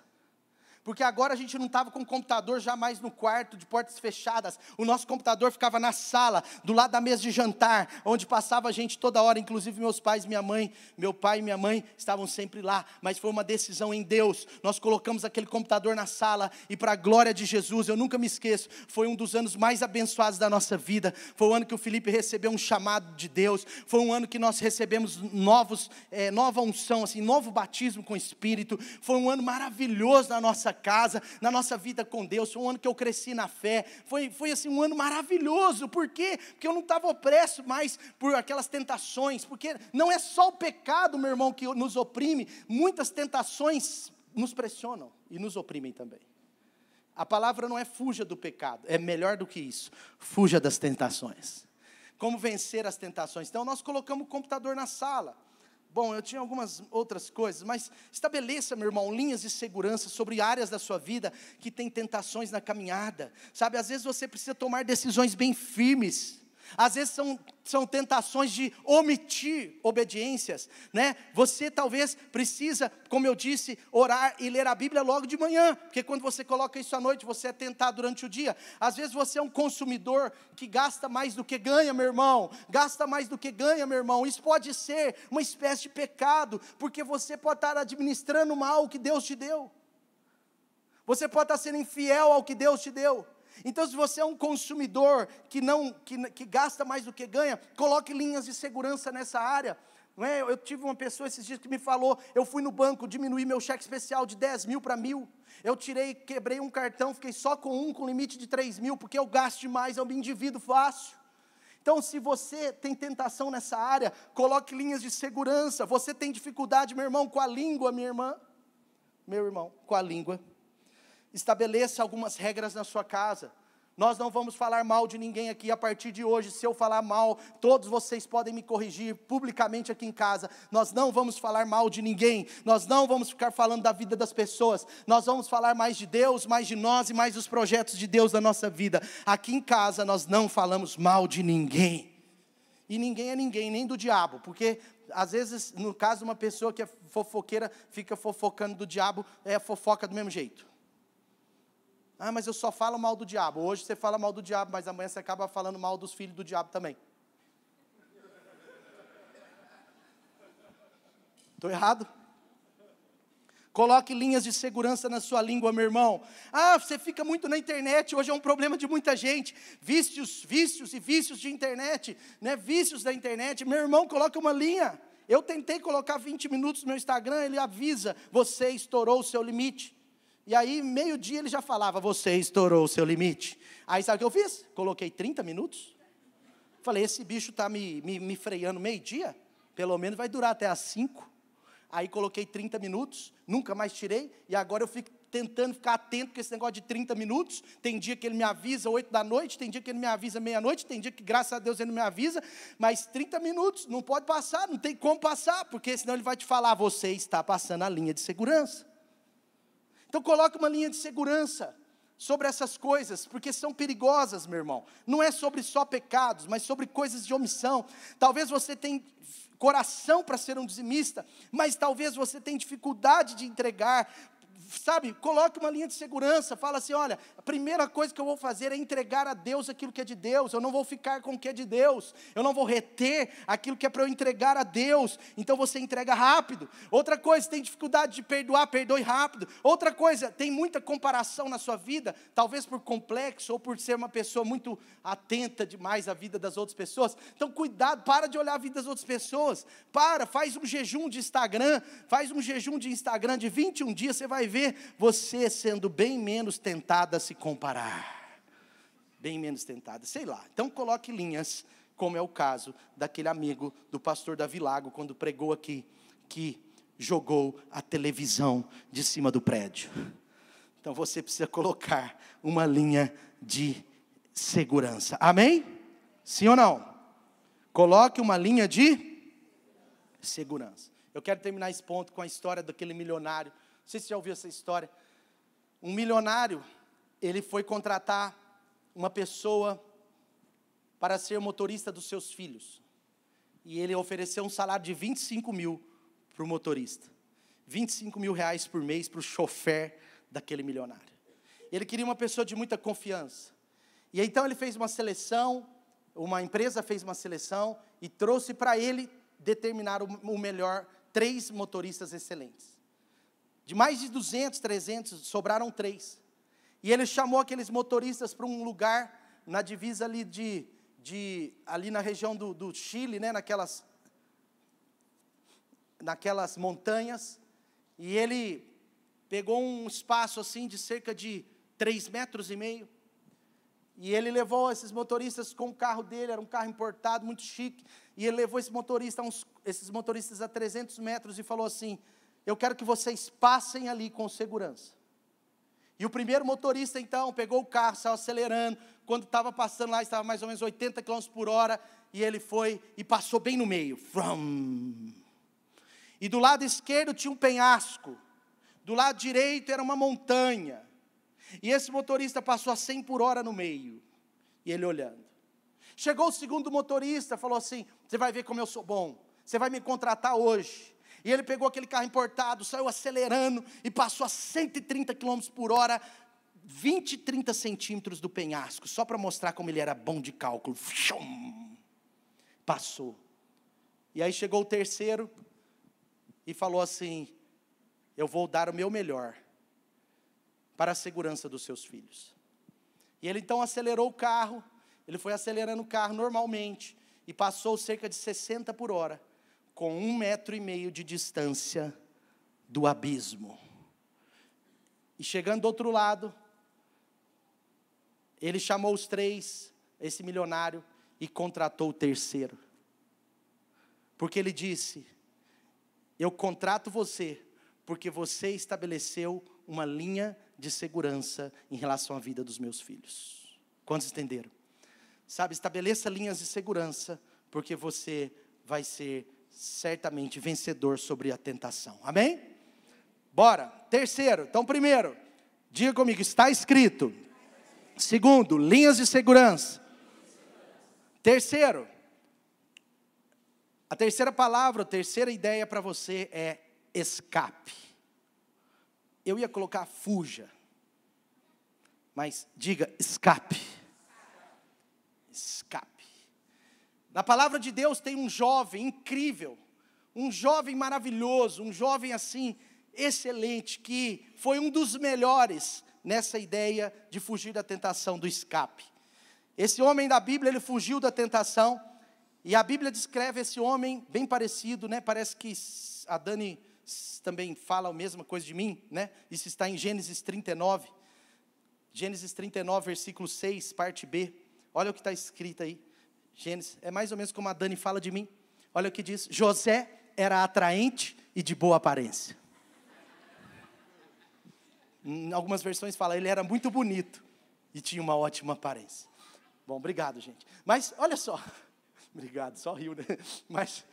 Porque agora a gente não estava com o computador já mais no quarto, de portas fechadas. O nosso computador ficava na sala, do lado da mesa de jantar, onde passava a gente toda hora, inclusive meus pais e minha mãe. Meu pai e minha mãe estavam sempre lá, mas foi uma decisão em Deus. Nós colocamos aquele computador na sala, e para a glória de Jesus, eu nunca me esqueço, foi um dos anos mais abençoados da nossa vida. Foi o ano que o Felipe recebeu um chamado de Deus. Foi um ano que nós recebemos nova unção, assim, novo batismo com o Espírito. Foi um ano maravilhoso na nossa casa, na nossa vida com Deus. Foi um ano que eu cresci na fé, foi assim um ano maravilhoso. Por quê? Porque eu não estava opresso mais por aquelas tentações, porque não é só o pecado, meu irmão, que nos oprime, muitas tentações nos pressionam e nos oprimem também. A palavra não é fuja do pecado, é melhor do que isso, fuja das tentações. Como vencer as tentações? Então nós colocamos o computador na sala. Bom, eu tinha algumas outras coisas, mas estabeleça, meu irmão, linhas de segurança sobre áreas da sua vida que tem tentações na caminhada. Sabe, às vezes você precisa tomar decisões bem firmes. Às vezes são tentações de omitir obediências, né? Você talvez precisa, como eu disse, orar e ler a Bíblia logo de manhã, porque quando você coloca isso à noite, você é tentado durante o dia. Às vezes você é um consumidor que gasta mais do que ganha, meu irmão. Gasta mais do que ganha, meu irmão. Isso pode ser uma espécie de pecado, porque você pode estar administrando mal o que Deus te deu. Você pode estar sendo infiel ao que Deus te deu. Então, se você é um consumidor que gasta mais do que ganha, coloque linhas de segurança nessa área. Não é? Eu tive uma pessoa esses dias que me falou, eu fui no banco, diminuí meu cheque especial de 10 mil para 1.000. Eu quebrei um cartão, fiquei só com limite de 3 mil, porque eu gasto demais, eu me endivido fácil. Então, se você tem tentação nessa área, coloque linhas de segurança. Você tem dificuldade, meu irmão, com a língua, minha irmã, meu irmão, com a língua. Estabeleça algumas regras na sua casa. Nós não vamos falar mal de ninguém aqui a partir de hoje. Se eu falar mal, todos vocês podem me corrigir publicamente aqui em casa. Nós não vamos falar mal de ninguém. Nós não vamos ficar falando da vida das pessoas. Nós vamos falar mais de Deus, mais de nós e mais dos projetos de Deus na nossa vida. Aqui em casa nós não falamos mal de ninguém. E ninguém é ninguém, nem do diabo. Porque às vezes, no caso de uma pessoa que é fofoqueira, fica fofocando do diabo, fofoca do mesmo jeito. Ah, mas eu só falo mal do diabo. Hoje você fala mal do diabo, mas amanhã você acaba falando mal dos filhos do diabo também. Estou errado? Coloque linhas de segurança na sua língua, meu irmão. Ah, você fica muito na internet, hoje é um problema de muita gente. Vícios e vícios de internet, né? Vícios da internet. Meu irmão, coloque uma linha. Eu tentei colocar 20 minutos no meu Instagram, ele avisa, você estourou o seu limite. E aí, meio-dia ele já falava, você estourou o seu limite. Aí sabe o que eu fiz? Coloquei 30 minutos. Falei, esse bicho está me freando meio-dia, pelo menos vai durar até às 5. Aí coloquei 30 minutos, nunca mais tirei, e agora eu fico tentando ficar atento com esse negócio de 30 minutos, tem dia que ele me avisa 8 da noite, tem dia que ele me avisa meia-noite, tem dia que graças a Deus ele não me avisa, mas 30 minutos, não pode passar, não tem como passar, porque senão ele vai te falar, você está passando a linha de segurança. Então coloque uma linha de segurança sobre essas coisas, porque são perigosas, meu irmão. Não é sobre só pecados, mas sobre coisas de omissão. Talvez você tenha coração para ser um dizimista, mas talvez você tenha dificuldade de entregar. Sabe, coloque uma linha de segurança, fala assim, olha, a primeira coisa que eu vou fazer é entregar a Deus aquilo que é de Deus, eu não vou ficar com o que é de Deus, eu não vou reter aquilo que é para eu entregar a Deus, então você entrega rápido. Outra coisa, tem dificuldade de perdoar, perdoe rápido. Outra coisa, tem muita comparação na sua vida, talvez por complexo, ou por ser uma pessoa muito atenta demais à vida das outras pessoas, então cuidado, para de olhar a vida das outras pessoas, faz um jejum de Instagram, de 21 dias, você vai ver você sendo bem menos tentada a se comparar, bem menos tentada, sei lá. Então coloque linhas, como é o caso daquele amigo do pastor Davi Lago, quando pregou aqui, que jogou a televisão de cima do prédio. Então você precisa colocar uma linha de segurança, amém? Sim ou não? Coloque uma linha de segurança. Eu quero terminar esse ponto com a história daquele milionário. Não sei se você já ouviu essa história. Um milionário, ele foi contratar uma pessoa para ser motorista dos seus filhos. E ele ofereceu um salário de 25 mil para o motorista. 25 mil reais por mês para o chofer daquele milionário. Ele queria uma pessoa de muita confiança. E então ele fez uma seleção, uma empresa fez uma seleção e trouxe para ele determinar o melhor 3 motoristas excelentes. De mais de 200, 300, sobraram 3. E ele chamou aqueles motoristas para um lugar na divisa ali ali na região do Chile, né, naquelas montanhas. E ele pegou um espaço assim de cerca de 3,5 metros. E ele levou esses motoristas com o carro dele, era um carro importado, muito chique. E ele levou esses motoristas a 300 metros e falou assim: eu quero que vocês passem ali com segurança. E o primeiro motorista, então, pegou o carro, saiu acelerando. Quando estava passando lá, estava mais ou menos 80 km por hora. E ele foi e passou bem no meio. E do lado esquerdo tinha um penhasco. Do lado direito era uma montanha. E esse motorista passou a 100 por hora no meio. E ele olhando. Chegou o segundo motorista, falou assim: você vai ver como eu sou bom. Você vai me contratar hoje. E ele pegou aquele carro importado, saiu acelerando e passou a 130 km por hora, 20, 30 centímetros do penhasco, só para mostrar como ele era bom de cálculo. Passou. E aí chegou o terceiro e falou assim: eu vou dar o meu melhor para a segurança dos seus filhos. E ele então acelerou o carro, ele foi acelerando o carro normalmente, e passou cerca de 60 por hora, com 1,5 metro de distância do abismo. E chegando do outro lado, ele chamou os 3, esse milionário, e contratou o terceiro. Porque ele disse: eu contrato você, porque você estabeleceu uma linha de segurança em relação à vida dos meus filhos. Quantos entenderam? Sabe, estabeleça linhas de segurança, porque você vai ser certamente vencedor sobre a tentação. Amém? Bora. Terceiro. Então, primeiro, diga comigo, está escrito. Segundo, linhas de segurança. Terceiro, a terceira palavra, a terceira ideia para você é escape. Eu ia colocar fuja, mas diga escape. Escape. Na palavra de Deus tem um jovem incrível, um jovem maravilhoso, um jovem assim, excelente, que foi um dos melhores nessa ideia de fugir da tentação, do escape. Esse homem da Bíblia, ele fugiu da tentação, e a Bíblia descreve esse homem bem parecido, né? Parece que a Dani também fala a mesma coisa de mim, né? Isso está em Gênesis 39. Gênesis 39, versículo 6, parte B. Olha o que está escrito aí. Gênesis, é mais ou menos como a Dani fala de mim. Olha o que diz: José era atraente e de boa aparência. Em algumas versões fala, ele era muito bonito e tinha uma ótima aparência. Bom, obrigado, gente. Mas, olha só. Obrigado, só riu, né? Mas,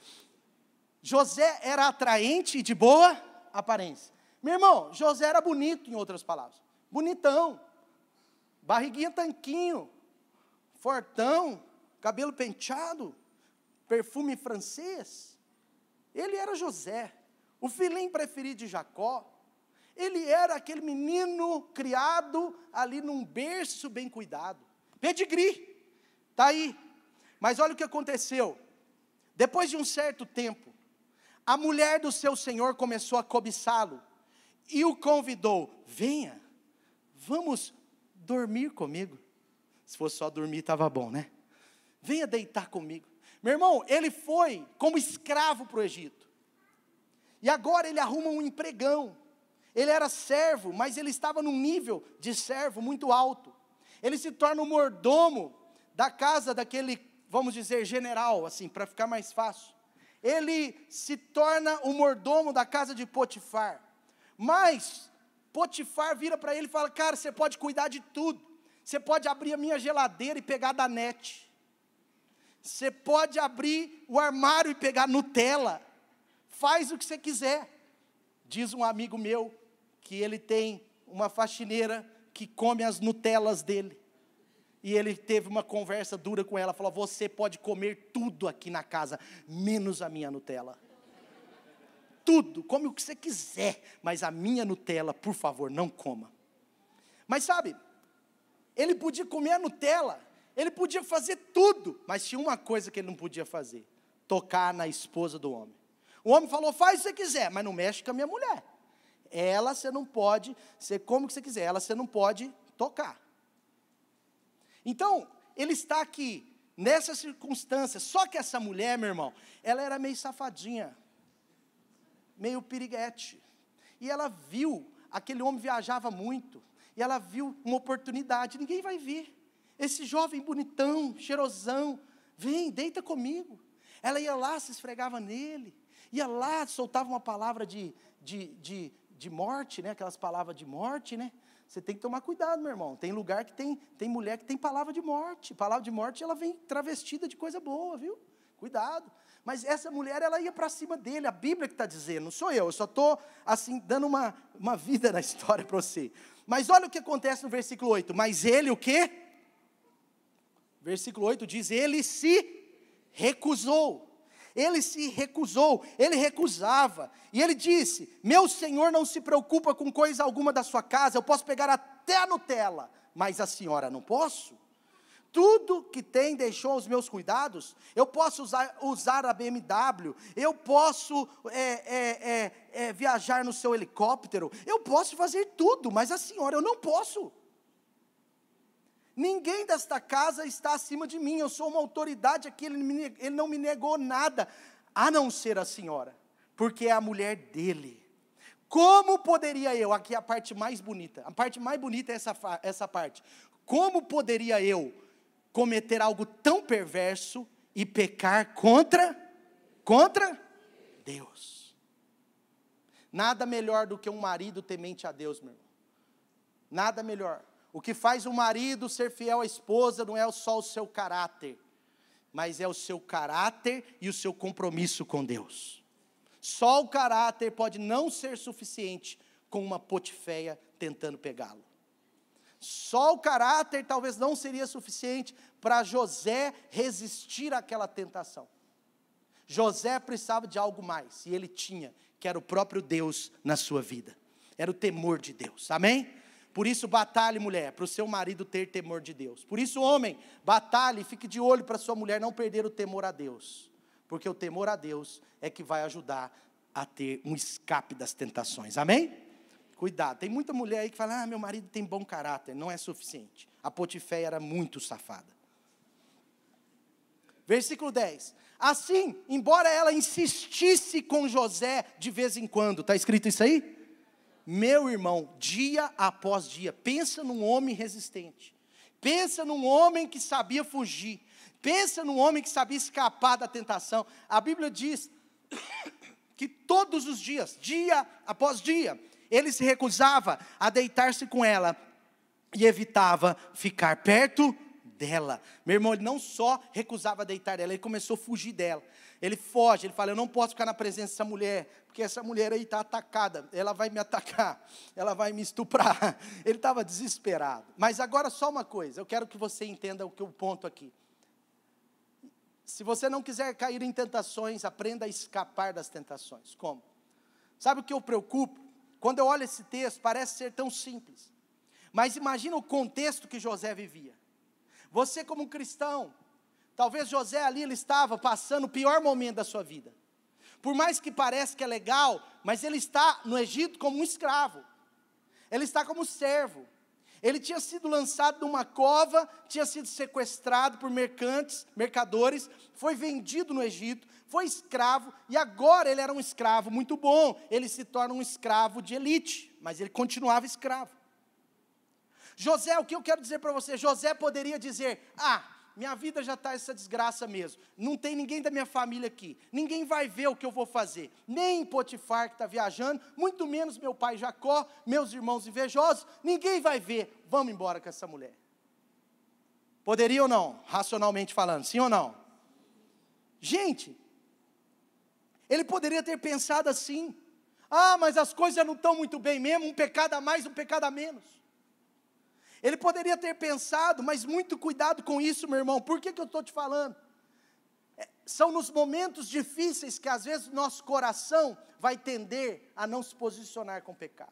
José era atraente e de boa aparência. Meu irmão, José era bonito, em outras palavras. Bonitão. Barriguinha tanquinho. Fortão. Cabelo penteado. Perfume francês. Ele era José. O filhinho preferido de Jacó. Ele era aquele menino criado ali num berço bem cuidado. Pedigree. Está aí. Mas olha o que aconteceu. Depois de um certo tempo, a mulher do seu senhor começou a cobiçá-lo. E o convidou: venha, vamos dormir comigo. Se fosse só dormir, estava bom, né? Venha deitar comigo. Meu irmão, ele foi como escravo para o Egito. E agora ele arruma um empregão. Ele era servo, mas ele estava num nível de servo muito alto. Ele se torna o mordomo da casa daquele, vamos dizer, general, assim, para ficar mais fácil. Ele se torna o mordomo da casa de Potifar. Mas Potifar vira para ele e fala: cara, você pode cuidar de tudo. Você pode abrir a minha geladeira e pegar da net. Você pode abrir o armário e pegar Nutella. Faz o que você quiser. Diz um amigo meu que ele tem uma faxineira que come as Nutellas dele. E ele teve uma conversa dura com ela, falou: você pode comer tudo aqui na casa, menos a minha Nutella. Tudo, come o que você quiser, mas a minha Nutella, por favor, não coma. Mas sabe, ele podia comer a Nutella, ele podia fazer tudo, mas tinha uma coisa que ele não podia fazer: tocar na esposa do homem. O homem falou: faz o que você quiser, mas não mexe com a minha mulher. Ela você não pode, você come o que você quiser, ela você não pode tocar. Então, ele está aqui, nessa circunstância, só que essa mulher, meu irmão, ela era meio safadinha, meio piriguete, e ela viu, aquele homem viajava muito, e ela viu uma oportunidade: ninguém vai ver, esse jovem bonitão, cheirosão, vem, deita comigo. Ela ia lá, se esfregava nele, ia lá, soltava uma palavra de morte, né? Aquelas palavras de morte, né? Você tem que tomar cuidado, meu irmão. Tem lugar que tem mulher que tem palavra de morte. Palavra de morte, ela vem travestida de coisa boa, viu? Cuidado. Mas essa mulher, ela ia para cima dele. A Bíblia que está dizendo, não sou eu só estou, assim, dando uma vida na história para você. Mas olha o que acontece no versículo 8. Mas ele o quê? Versículo 8 diz: ele se recusou. Ele se recusou, ele recusava, e ele disse: meu senhor não se preocupa com coisa alguma da sua casa, eu posso pegar até a Nutella, mas a senhora não posso. Tudo que tem deixou os meus cuidados. Eu posso usar a BMW, eu posso viajar no seu helicóptero, eu posso fazer tudo, mas a senhora eu não posso. Ninguém desta casa está acima de mim, eu sou uma autoridade aqui, ele não me negou nada, a não ser a senhora, porque é a mulher dele. Como poderia eu, aqui é a parte mais bonita é essa parte, como poderia eu cometer algo tão perverso e pecar contra Deus? Nada melhor do que um marido temente a Deus, meu irmão, nada melhor. O que faz o marido ser fiel à esposa não é só o seu caráter, mas é o seu caráter e o seu compromisso com Deus. Só o caráter pode não ser suficiente com uma Potiféia tentando pegá-lo. Só o caráter talvez não seria suficiente para José resistir àquela tentação. José precisava de algo mais, e ele tinha, que era o próprio Deus na sua vida. Era o temor de Deus, amém? Por isso batalhe, mulher, para o seu marido ter temor de Deus. Por isso, homem, batalhe e fique de olho para a sua mulher não perder o temor a Deus. Porque o temor a Deus é que vai ajudar a ter um escape das tentações, amém? Cuidado, tem muita mulher aí que fala: meu marido tem bom caráter, não é suficiente. A Potiféia era muito safada. Versículo 10. Assim, embora ela insistisse com José de vez em quando, está escrito isso aí? Meu irmão, dia após dia, pensa num homem resistente, pensa num homem que sabia fugir, pensa num homem que sabia escapar da tentação. A Bíblia diz que todos os dias, dia após dia, ele se recusava a deitar-se com ela e evitava ficar perto dela. Meu irmão, ele não só recusava deitar dela, ele começou a fugir dela. Ele foge, ele fala: eu não posso ficar na presença dessa mulher, porque essa mulher aí está atacada, ela vai me atacar, ela vai me estuprar. Ele estava desesperado. Mas agora só uma coisa, eu quero que você entenda o ponto aqui. Se você não quiser cair em tentações, aprenda a escapar das tentações. Como? Sabe o que eu preocupo? Quando eu olho esse texto, parece ser tão simples. Mas imagina o contexto que José vivia. Você como um cristão, talvez José ali ele estava passando o pior momento da sua vida. Por mais que pareça que é legal, mas ele está no Egito como um escravo. Ele está como servo. Ele tinha sido lançado numa cova, tinha sido sequestrado por mercadores, foi vendido no Egito, foi escravo, e agora ele era um escravo muito bom. Ele se torna um escravo de elite, mas ele continuava escravo. José, o que eu quero dizer para você? José poderia dizer: minha vida já está essa desgraça mesmo, não tem ninguém da minha família aqui, ninguém vai ver o que eu vou fazer, nem Potifar que está viajando, muito menos meu pai Jacó, meus irmãos invejosos, ninguém vai ver, vamos embora com essa mulher. Poderia ou não, racionalmente falando, sim ou não? Gente, ele poderia ter pensado assim: mas as coisas não estão muito bem mesmo, um pecado a mais, um pecado a menos. Ele poderia ter pensado, mas muito cuidado com isso, meu irmão. Por que eu estou te falando? São nos momentos difíceis que às vezes nosso coração vai tender a não se posicionar com o pecado.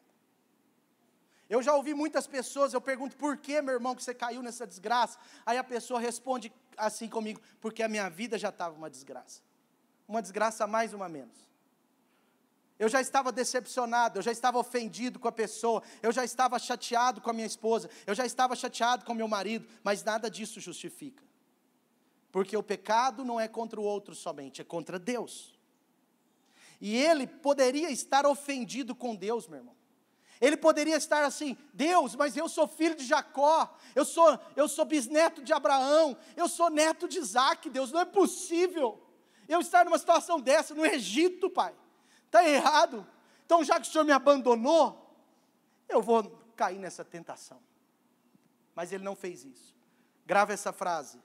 Eu já ouvi muitas pessoas, eu pergunto, por que, meu irmão, que você caiu nessa desgraça? Aí a pessoa responde assim comigo, porque a minha vida já estava uma desgraça. Uma desgraça a mais, uma a menos. Eu já estava decepcionado, eu já estava ofendido com a pessoa, eu já estava chateado com a minha esposa, eu já estava chateado com o meu marido, mas nada disso justifica. Porque o pecado não é contra o outro somente, é contra Deus. E ele poderia estar ofendido com Deus, meu irmão. Ele poderia estar assim, Deus, mas eu sou filho de Jacó, eu sou bisneto de Abraão, eu sou neto de Isaac, Deus, não é possível eu estar numa situação dessa no Egito, pai. Está errado. Então, já que o Senhor me abandonou, eu vou cair nessa tentação. Mas ele não fez isso. Grave essa frase.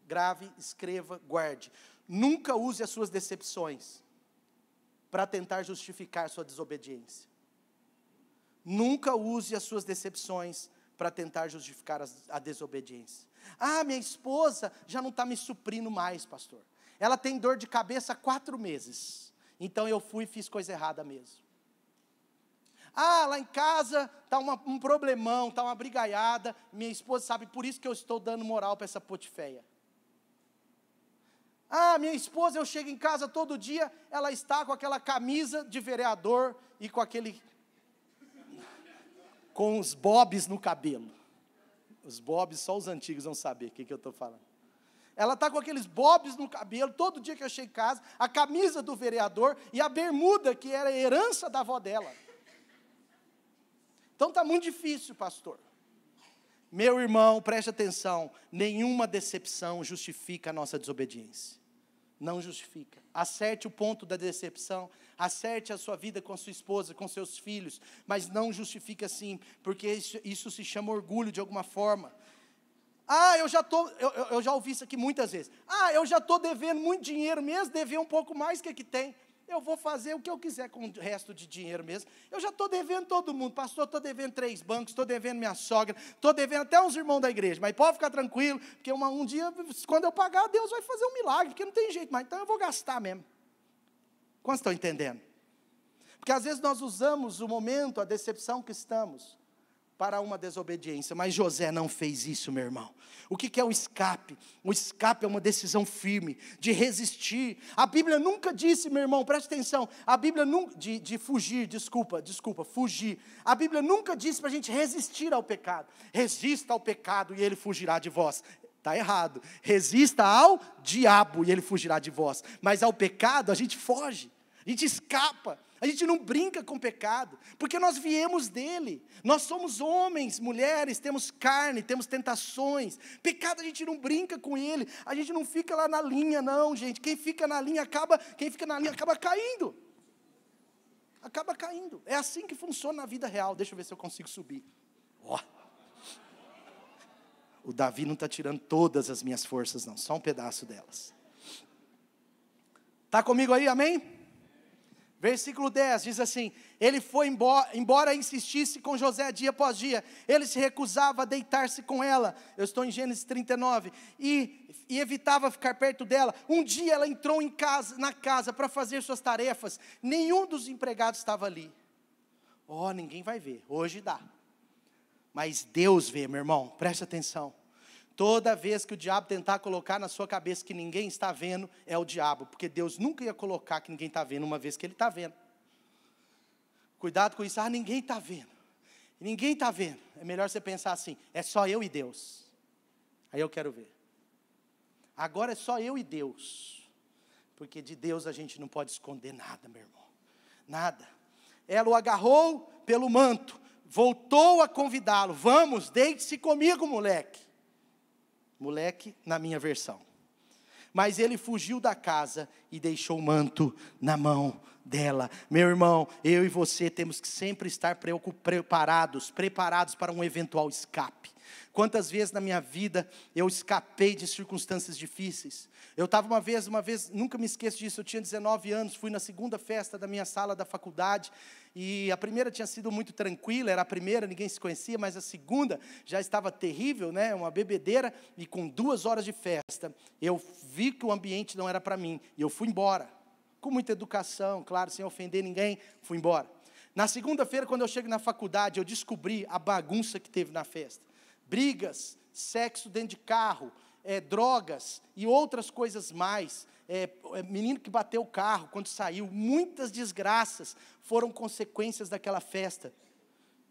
Grave, escreva, guarde. Nunca use as suas decepções para tentar justificar sua desobediência. Nunca use as suas decepções para tentar justificar a desobediência. Ah, minha esposa já não está me suprindo mais, pastor. Ela tem dor de cabeça há 4 meses. Então eu fui e fiz coisa errada mesmo. Ah, lá em casa está um problemão, está uma brigaiada. Minha esposa sabe, por isso que eu estou dando moral para essa potiféia. Ah, minha esposa, eu chego em casa todo dia, ela está com aquela camisa de vereador e com os bobs no cabelo. Os bobs, só os antigos vão saber o que eu estou falando. Ela está com aqueles bobs no cabelo, todo dia que eu chego em casa, a camisa do vereador e a bermuda que era herança da avó dela. Então está muito difícil, pastor. Meu irmão, preste atenção, nenhuma decepção justifica a nossa desobediência. Não justifica. Acerte o ponto da decepção, acerte a sua vida com a sua esposa, com seus filhos, mas não justifica assim, porque isso se chama orgulho de alguma forma. Ah, eu já ouvi isso aqui muitas vezes. Ah, eu já estou devendo muito dinheiro mesmo, dever um pouco mais, que tem? Eu vou fazer o que eu quiser com o resto de dinheiro mesmo. Eu já estou devendo todo mundo. Pastor, estou devendo 3 bancos, estou devendo minha sogra, estou devendo até uns irmãos da igreja. Mas pode ficar tranquilo, porque um dia, quando eu pagar, Deus vai fazer um milagre, porque não tem jeito mais. Então eu vou gastar mesmo. Quantos estão entendendo? Porque às vezes nós usamos o momento, a decepção que estamos, para uma desobediência, mas José não fez isso, meu irmão. O que é o escape? O escape é uma decisão firme, de resistir. A Bíblia nunca disse, meu irmão, preste atenção, a Bíblia nunca, de fugir, fugir. A Bíblia nunca disse para a gente resistir ao pecado. Resista ao pecado e ele fugirá de vós. Está errado. Resista ao diabo e ele fugirá de vós. Mas ao pecado a gente foge, a gente escapa. A gente não brinca com o pecado, porque nós viemos dele. Nós somos homens, mulheres, temos carne, temos tentações. Pecado a gente não brinca com ele. A gente não fica lá na linha, não, gente. Quem fica na linha acaba caindo. Acaba caindo. É assim que funciona na vida real. Deixa eu ver se eu consigo subir. O Davi não está tirando todas as minhas forças, não. Só um pedaço delas. Está comigo aí, amém? Versículo 10 diz assim: ele foi embora insistisse com José dia após dia, ele se recusava a deitar-se com ela. Eu estou em Gênesis 39, e evitava ficar perto dela. Um dia ela entrou na casa para fazer suas tarefas, nenhum dos empregados estava ali. Ninguém vai ver, hoje dá, mas Deus vê, meu irmão, preste atenção. Toda vez que o diabo tentar colocar na sua cabeça que ninguém está vendo, é o diabo, porque Deus nunca ia colocar que ninguém está vendo, uma vez que Ele está vendo. Cuidado com isso, ninguém está vendo, ninguém está vendo. É melhor você pensar assim, é só eu e Deus. Aí eu quero ver. Agora é só eu e Deus, porque de Deus a gente não pode esconder nada, meu irmão, nada. Ela o agarrou pelo manto, voltou a convidá-lo: vamos, deite-se comigo, moleque. Moleque, na minha versão. Mas ele fugiu da casa e deixou o manto na mão dela. Meu irmão, eu e você temos que sempre estar preparados para um eventual escape. Quantas vezes na minha vida eu escapei de circunstâncias difíceis. Eu estava uma vez, nunca me esqueço disso, eu tinha 19 anos, fui na segunda festa da minha sala da faculdade, e a primeira tinha sido muito tranquila, era a primeira, ninguém se conhecia, mas a segunda já estava terrível, né, uma bebedeira, e com 2 horas de festa, eu vi que o ambiente não era para mim, e eu fui embora, com muita educação, claro, sem ofender ninguém, fui embora. Na segunda-feira, quando eu chego na faculdade, eu descobri a bagunça que teve na festa. Brigas, sexo dentro de carro, drogas e outras coisas mais, menino que bateu o carro quando saiu, muitas desgraças foram consequências daquela festa.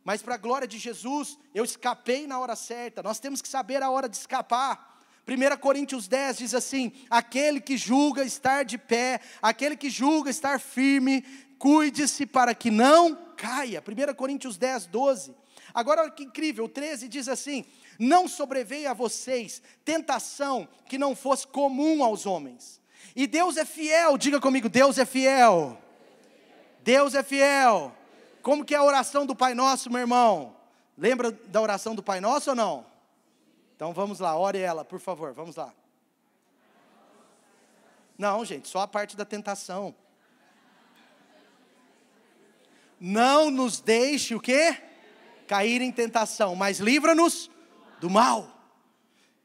Mas para a glória de Jesus, eu escapei na hora certa. Nós temos que saber a hora de escapar. 1 Coríntios 10 diz assim: aquele que julga estar de pé, aquele que julga estar firme, cuide-se para que não caia. 1 Coríntios 10, 12. Agora olha que incrível, o 13 diz assim: não sobreveio a vocês tentação que não fosse comum aos homens. E Deus é fiel, diga comigo, Deus é fiel. Deus é fiel. Como que é a oração do Pai Nosso, meu irmão? Lembra da oração do Pai Nosso ou não? Então vamos lá, ore ela, por favor, vamos lá. Não, gente, só a parte da tentação. Não nos deixe o quê? Cair em tentação, mas livra-nos do mal.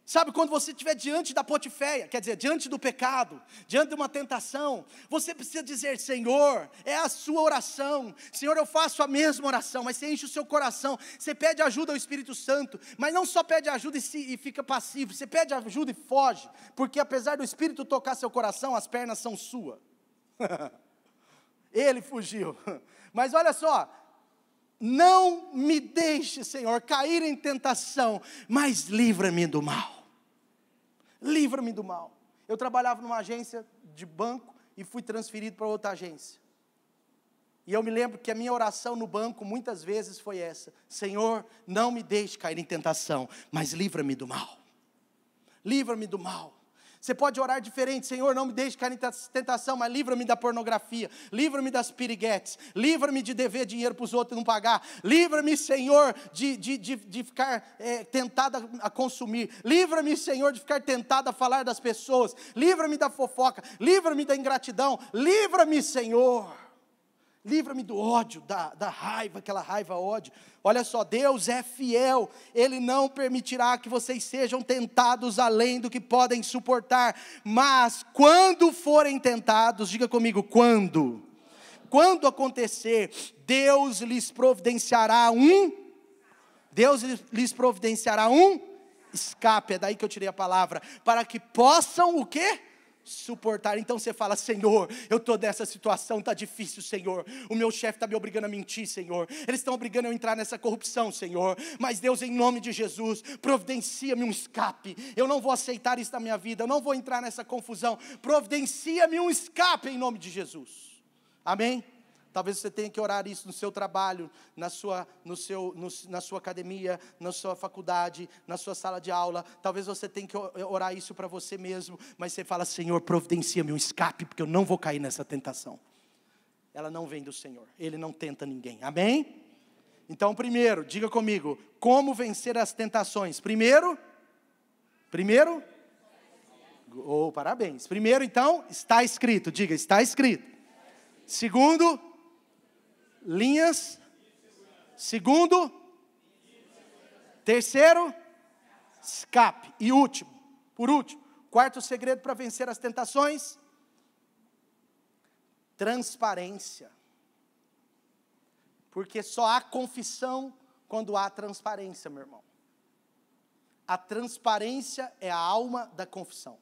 Sabe, quando você estiver diante da Potiféia, quer dizer, diante do pecado, diante de uma tentação, você precisa dizer: Senhor, é a sua oração, Senhor, eu faço a mesma oração, mas você enche o seu coração, você pede ajuda ao Espírito Santo, mas não só pede ajuda e fica passivo, você pede ajuda e foge, porque apesar do Espírito tocar seu coração, as pernas são suas. Ele fugiu, mas olha só, não me deixe, Senhor, cair em tentação, mas livra-me do mal. Livra-me do mal. Eu trabalhava numa agência de banco e fui transferido para outra agência. E eu me lembro que a minha oração no banco muitas vezes foi essa: Senhor, não me deixe cair em tentação, mas livra-me do mal. Livra-me do mal. Você pode orar diferente: Senhor, não me deixe cair em tentação, mas livra-me da pornografia, livra-me das piriguetes, livra-me de dever dinheiro para os outros e não pagar, livra-me, Senhor, de ficar tentado a consumir, livra-me, Senhor, de ficar tentado a falar das pessoas, livra-me da fofoca, livra-me da ingratidão, livra-me, Senhor, livra-me do ódio, da raiva, aquela raiva, ódio. Olha só, Deus é fiel, Ele não permitirá que vocês sejam tentados além do que podem suportar, mas quando forem tentados, diga comigo, quando acontecer, Deus lhes providenciará um escape, é daí que eu tirei a palavra, para que possam o quê? Suportar. Então você fala: Senhor, eu estou nessa situação, está difícil, Senhor, o meu chefe está me obrigando a mentir, Senhor, eles estão obrigando eu a entrar nessa corrupção, Senhor, mas Deus, em nome de Jesus, providencia-me um escape, eu não vou aceitar isso na minha vida, eu não vou entrar nessa confusão, providencia-me um escape em nome de Jesus, amém? Talvez você tenha que orar isso no seu trabalho, na sua academia, na sua faculdade, na sua sala de aula. Talvez você tenha que orar isso para você mesmo, mas você fala: Senhor, providencia-me um escape, porque eu não vou cair nessa tentação. Ela não vem do Senhor, Ele não tenta ninguém, amém? Então, primeiro, diga comigo, como vencer as tentações? Primeiro, parabéns. Primeiro, então, está escrito, diga, está escrito. Segundo, linhas. Segundo, terceiro, escape. E por último, quarto segredo para vencer as tentações: transparência. Porque só há confissão quando há transparência, meu irmão. A transparência é a alma da confissão.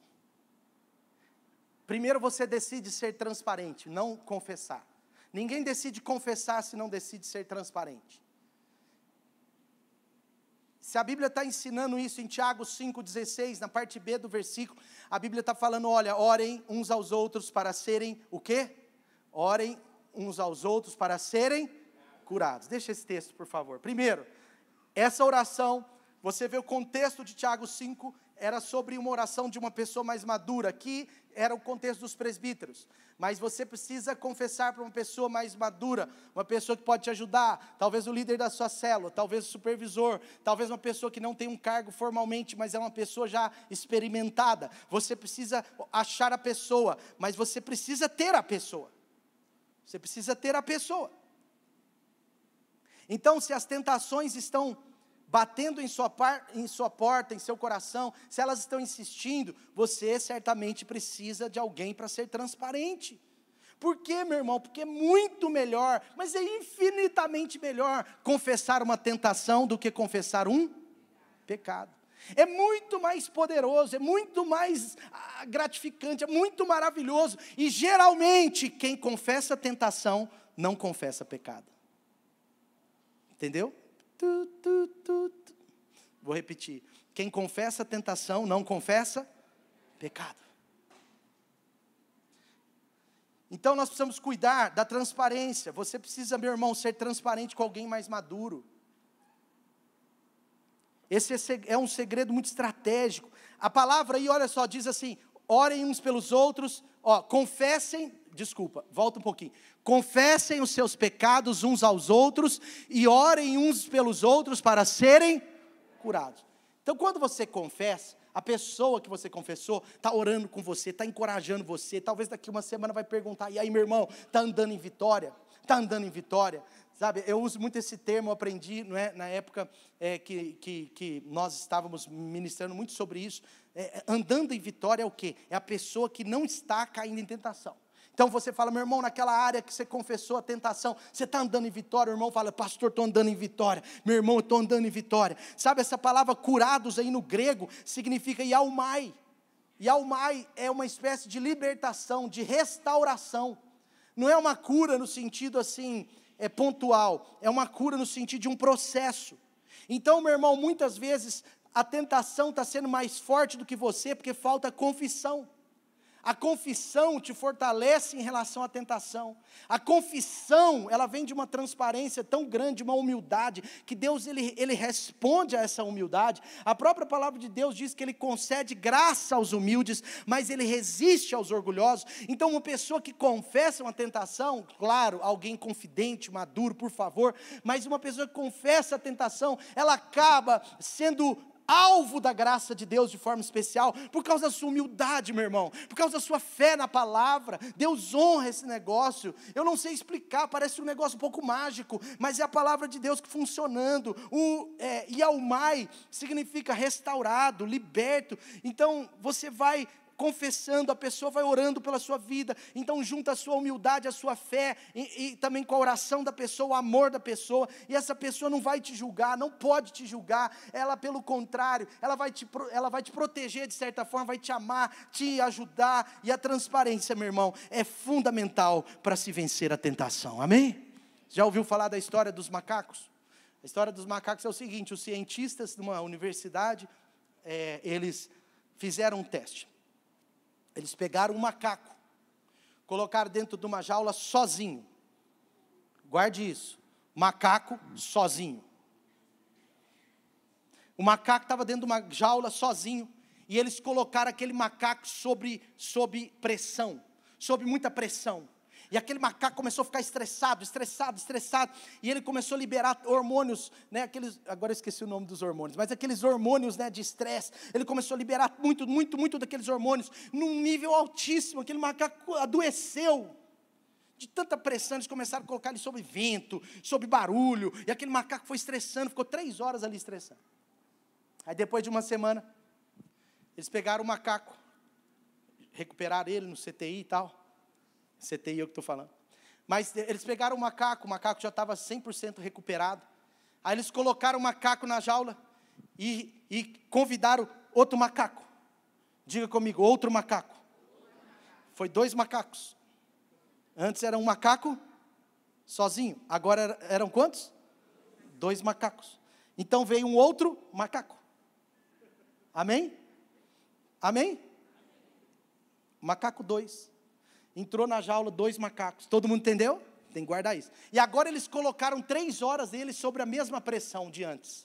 Primeiro você decide ser transparente, não confessar. Ninguém decide confessar se não decide ser transparente. Se a Bíblia está ensinando isso em Tiago 5,16, na parte B do versículo, a Bíblia está falando: olha, orem uns aos outros para serem o quê? Orem uns aos outros para serem curados. Deixa esse texto, por favor. Primeiro, essa oração, você vê o contexto de Tiago 5, era sobre uma oração de uma pessoa mais madura. Aqui era o contexto dos presbíteros. Mas você precisa confessar para uma pessoa mais madura, uma pessoa que pode te ajudar, talvez o líder da sua célula, talvez o supervisor, talvez uma pessoa que não tem um cargo formalmente, mas é uma pessoa já experimentada. Você precisa achar a pessoa, mas você precisa ter a pessoa. Você precisa ter a pessoa. Então, se as tentações estão batendo em sua porta, em seu coração, se elas estão insistindo, você certamente precisa de alguém para ser transparente. Por quê, meu irmão? Porque é muito melhor, mas é infinitamente melhor confessar uma tentação do que confessar um pecado. É muito mais poderoso, é muito mais gratificante, é muito maravilhoso. E geralmente, quem confessa tentação, não confessa pecado. Entendeu? Vou repetir. Quem confessa tentação, não confessa pecado. Então nós precisamos cuidar da transparência. Você precisa, meu irmão, ser transparente com alguém mais maduro. Esse é um segredo muito estratégico. A palavra aí, olha só, diz assim: orem uns pelos outros, volta um pouquinho. Confessem os seus pecados uns aos outros e orem uns pelos outros para serem curados. Então, quando você confessa, a pessoa que você confessou está orando com você, está encorajando você. Talvez daqui uma semana vai perguntar: e aí, meu irmão, está andando em vitória? Está andando em vitória? Sabe, eu uso muito esse termo, eu aprendi, não é, na época que nós estávamos ministrando muito sobre isso. Andando em vitória é o quê? É a pessoa que não está caindo em tentação. Então você fala: meu irmão, naquela área que você confessou a tentação, você está andando em vitória. O irmão fala: pastor, estou andando em vitória. Meu irmão, eu estou andando em vitória. Sabe, essa palavra curados aí no grego significa iaumai. Iaumai é uma espécie de libertação, de restauração. Não é uma cura no sentido assim, pontual. É uma cura no sentido de um processo. Então, meu irmão, muitas vezes a tentação está sendo mais forte do que você, porque falta confissão. A confissão te fortalece em relação à tentação. A confissão, ela vem de uma transparência tão grande, uma humildade, que Deus ele responde a essa humildade. A própria palavra de Deus diz que Ele concede graça aos humildes, mas Ele resiste aos orgulhosos. Então, uma pessoa que confessa uma tentação, claro, alguém confidente, maduro, por favor, mas uma pessoa que confessa a tentação, ela acaba sendo alvo da graça de Deus de forma especial, por causa da sua humildade, meu irmão, por causa da sua fé na palavra. Deus honra esse negócio. Eu não sei explicar, parece um negócio um pouco mágico, mas é a palavra de Deus que funcionando. Iaumai significa restaurado, liberto. Então você vai confessando, a pessoa vai orando pela sua vida, então junta a sua humildade, a sua fé, e também com a oração da pessoa, o amor da pessoa, e essa pessoa não vai te julgar, não pode te julgar, ela pelo contrário, ela vai te proteger de certa forma, vai te amar, te ajudar, e a transparência, meu irmão, é fundamental para se vencer a tentação, amém? Já ouviu falar da história dos macacos? A história dos macacos é o seguinte: os cientistas de uma universidade, eles fizeram um teste. Eles pegaram um macaco, colocaram dentro de uma jaula sozinho. Guarde isso, macaco sozinho. O macaco estava dentro de uma jaula sozinho, e eles colocaram aquele macaco sob pressão, sob muita pressão. E aquele macaco começou a ficar estressado, e ele começou a liberar hormônios, né, agora eu esqueci o nome dos hormônios, mas aqueles hormônios, né, de estresse. Ele começou a liberar muito daqueles hormônios, num nível altíssimo. Aquele macaco adoeceu, de tanta pressão. Eles começaram a colocar ele sob vento, sob barulho, e aquele macaco foi estressando, ficou 3 horas ali estressando. Aí depois de uma semana, eles pegaram o macaco, recuperaram ele no CTI e tal. CTI é o que estou falando. Mas eles pegaram o macaco já estava 100% recuperado. Aí eles colocaram o macaco na jaula e convidaram outro macaco. Diga comigo, outro macaco. Foi 2 macacos. Antes era um macaco sozinho. Agora eram quantos? 2 macacos. Então veio um outro macaco. Amém? Amém? Macaco 2. Entrou na jaula 2 macacos. Todo mundo entendeu? Tem que guardar isso. E agora eles colocaram 3 horas eles sobre a mesma pressão de antes.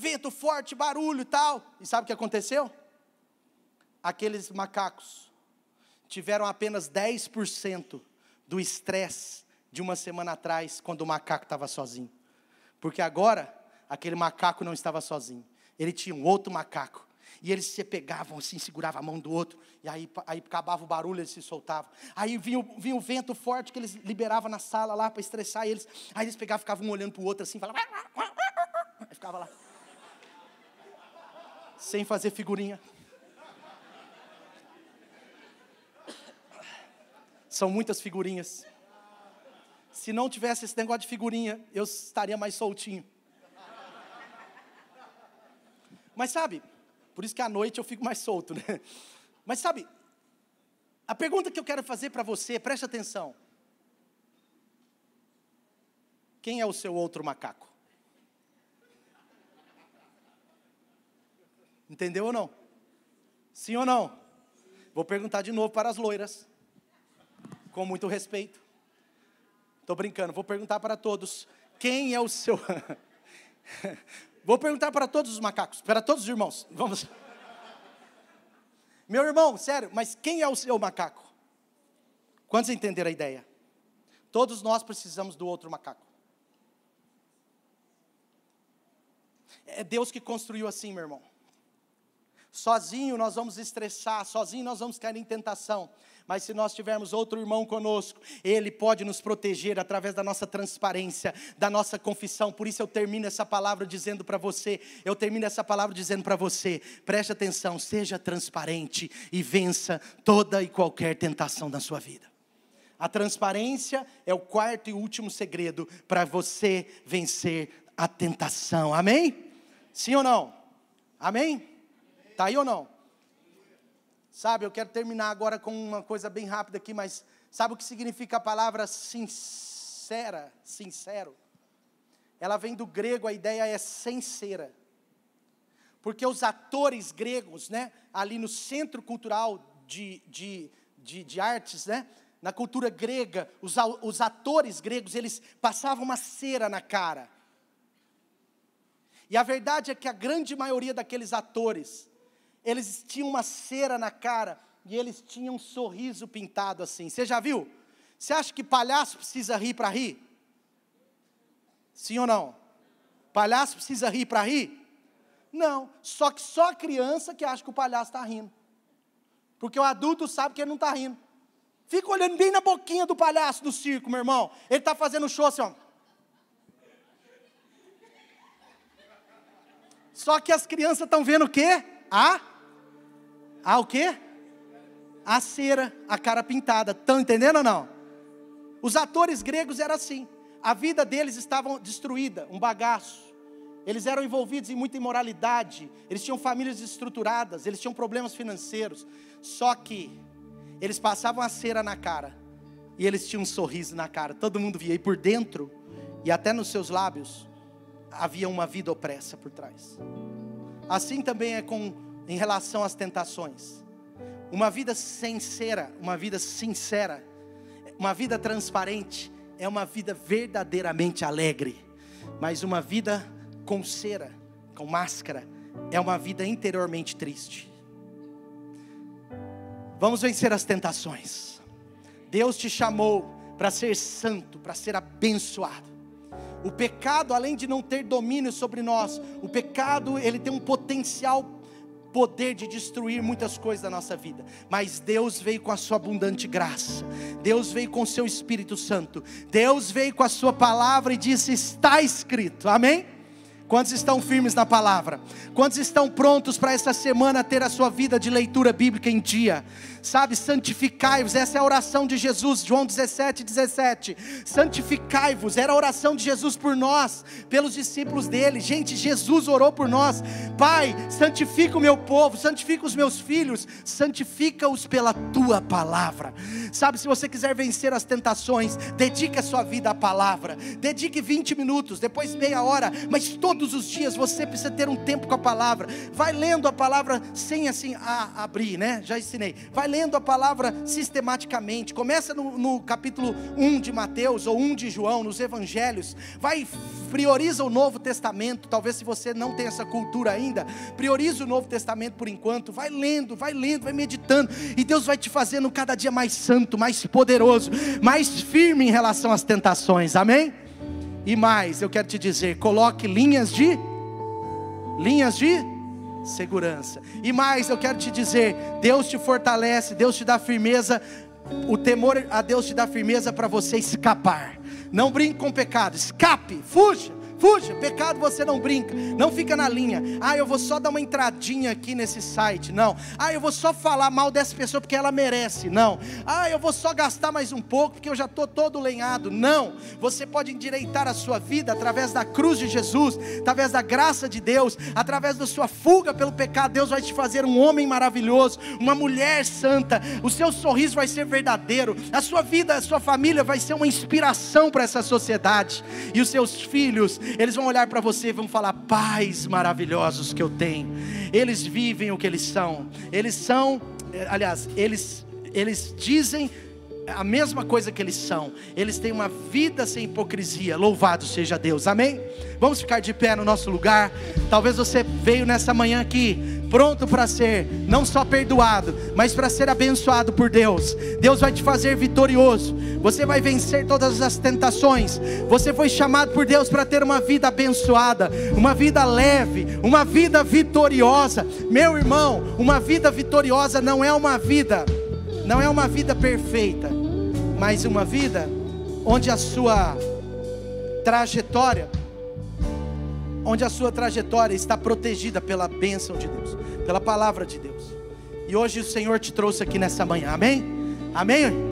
vento forte, barulho e tal. E sabe o que aconteceu? Aqueles macacos tiveram apenas 10% do estresse de uma semana atrás, quando o macaco estava sozinho. Porque agora, aquele macaco não estava sozinho. Ele tinha um outro macaco. E eles se pegavam assim, seguravam a mão do outro. E aí acabava o barulho, eles se soltavam. Aí vinha o vento forte que eles liberavam na sala lá para estressar eles. Aí eles pegavam, ficavam um olhando para o outro assim, falavam... Aí ficava lá. Sem fazer figurinha. São muitas figurinhas. Se não tivesse esse negócio de figurinha, eu estaria mais soltinho. Mas sabe, por isso que à noite eu fico mais solto, né? Mas sabe, a pergunta que eu quero fazer para você, preste atenção. Quem é o seu outro macaco? Entendeu ou não? Sim ou não? Vou perguntar de novo para as loiras. Com muito respeito. Estou brincando, vou perguntar para todos. Quem é o seu... Vou perguntar para todos os macacos, para todos os irmãos. Vamos. Meu irmão, sério, mas quem é o seu macaco? Quantos entenderam a ideia? Todos nós precisamos do outro macaco. É Deus que construiu assim, meu irmão. Sozinho nós vamos estressar, sozinho nós vamos cair em tentação. Mas se nós tivermos outro irmão conosco, ele pode nos proteger através da nossa transparência, da nossa confissão. Por isso eu termino essa palavra dizendo para você, preste atenção, seja transparente e vença toda e qualquer tentação da sua vida. A transparência é o quarto e último segredo para você vencer a tentação, amém? Sim ou não? Amém? Está aí ou não? Sabe, eu quero terminar agora com uma coisa bem rápida aqui, mas sabe o que significa a palavra sincera, sincero? Ela vem do grego, a ideia é sincera. Porque os atores gregos, né, ali no centro cultural de artes, né, na cultura grega, os atores gregos, eles passavam uma cera na cara. E a verdade é que a grande maioria daqueles atores, eles tinham uma cera na cara e eles tinham um sorriso pintado assim. Você já viu? Você acha que palhaço precisa rir para rir? Sim ou não? Palhaço precisa rir para rir? Não. Só que só a criança que acha que o palhaço está rindo. Porque o adulto sabe que ele não está rindo. Fica olhando bem na boquinha do palhaço do circo, meu irmão. Ele está fazendo show assim, ó. Só que as crianças estão vendo o quê? O quê? A cera, a cara pintada. Estão entendendo ou não? Os atores gregos eram assim. A vida deles estava destruída, um bagaço. Eles eram envolvidos em muita imoralidade. Eles tinham famílias desestruturadas. Eles tinham problemas financeiros. Só que eles passavam a cera na cara. E eles tinham um sorriso na cara. Todo mundo via. E por dentro, e até nos seus lábios, havia uma vida opressa por trás. Assim também é em relação às tentações. Uma vida sincera, uma vida sincera, uma vida transparente, é uma vida verdadeiramente alegre. Mas uma vida com cera, com máscara, é uma vida interiormente triste. Vamos vencer as tentações. Deus te chamou para ser santo, para ser abençoado. O pecado, além de não ter domínio sobre nós, o pecado, ele tem um potencial poder de destruir muitas coisas da nossa vida. Mas Deus veio com a sua abundante graça. Deus veio com o seu Espírito Santo. Deus veio com a sua palavra e disse: está escrito. Amém? Quantos estão firmes na palavra? Quantos estão prontos para essa semana ter a sua vida de leitura bíblica em dia? Sabe, santificai-vos, essa é a oração de Jesus, João 17:17. Santificai-vos, era a oração de Jesus por nós, pelos discípulos dele. Gente, Jesus orou por nós Pai, santifica o meu povo, santifica os meus filhos, santifica-os pela tua palavra. Sabe, se você quiser vencer as tentações, dedique a sua vida à palavra, dedique 20 minutos, depois meia hora, mas todos os dias você precisa ter um tempo com a palavra. Vai lendo a palavra sem assim, abrir, né? Já ensinei. Vai lendo a palavra sistematicamente. Começa no capítulo 1 de Mateus ou 1 de João, nos evangelhos. Prioriza o Novo Testamento. Talvez se você não tem essa cultura ainda, prioriza o Novo Testamento por enquanto. Vai lendo, vai meditando, e Deus vai te fazendo cada dia mais santo, mais poderoso, mais firme em relação às tentações, amém? E mais, eu quero te dizer, coloque linhas de segurança. E mais, eu quero te dizer, Deus te fortalece, Deus te dá firmeza. O temor a Deus te dá firmeza para você escapar. Não brinque com o pecado, escape, fuja. Pecado você não brinca, não fica na linha. Eu vou só dar uma entradinha aqui nesse site, não. Eu vou só falar mal dessa pessoa porque ela merece, não. Eu vou só gastar mais um pouco porque eu já estou todo lenhado, não. Você pode endireitar a sua vida através da cruz de Jesus, através da graça de Deus, através da sua fuga pelo pecado. Deus vai te fazer um homem maravilhoso, uma mulher santa. O seu sorriso vai ser verdadeiro, a sua vida, a sua família vai ser uma inspiração para essa sociedade. E os seus filhos, eles vão olhar para você e vão falar: pais maravilhosos que eu tenho. Eles vivem o que eles são. Eles são, aliás, eles dizem a mesma coisa que eles são. Eles têm uma vida sem hipocrisia. Louvado seja Deus, amém? Vamos ficar de pé no nosso lugar. Talvez você veio nessa manhã aqui pronto para ser não só perdoado, mas para ser abençoado por Deus. Deus vai te fazer vitorioso. Você vai vencer todas as tentações. Você foi chamado por Deus para ter uma vida abençoada, uma vida leve, uma vida vitoriosa. Meu irmão, uma vida vitoriosa não é uma vida perfeita, mas uma vida onde a sua trajetória está protegida pela bênção de Deus, pela palavra de Deus. E hoje o Senhor te trouxe aqui nessa manhã, amém? Amém?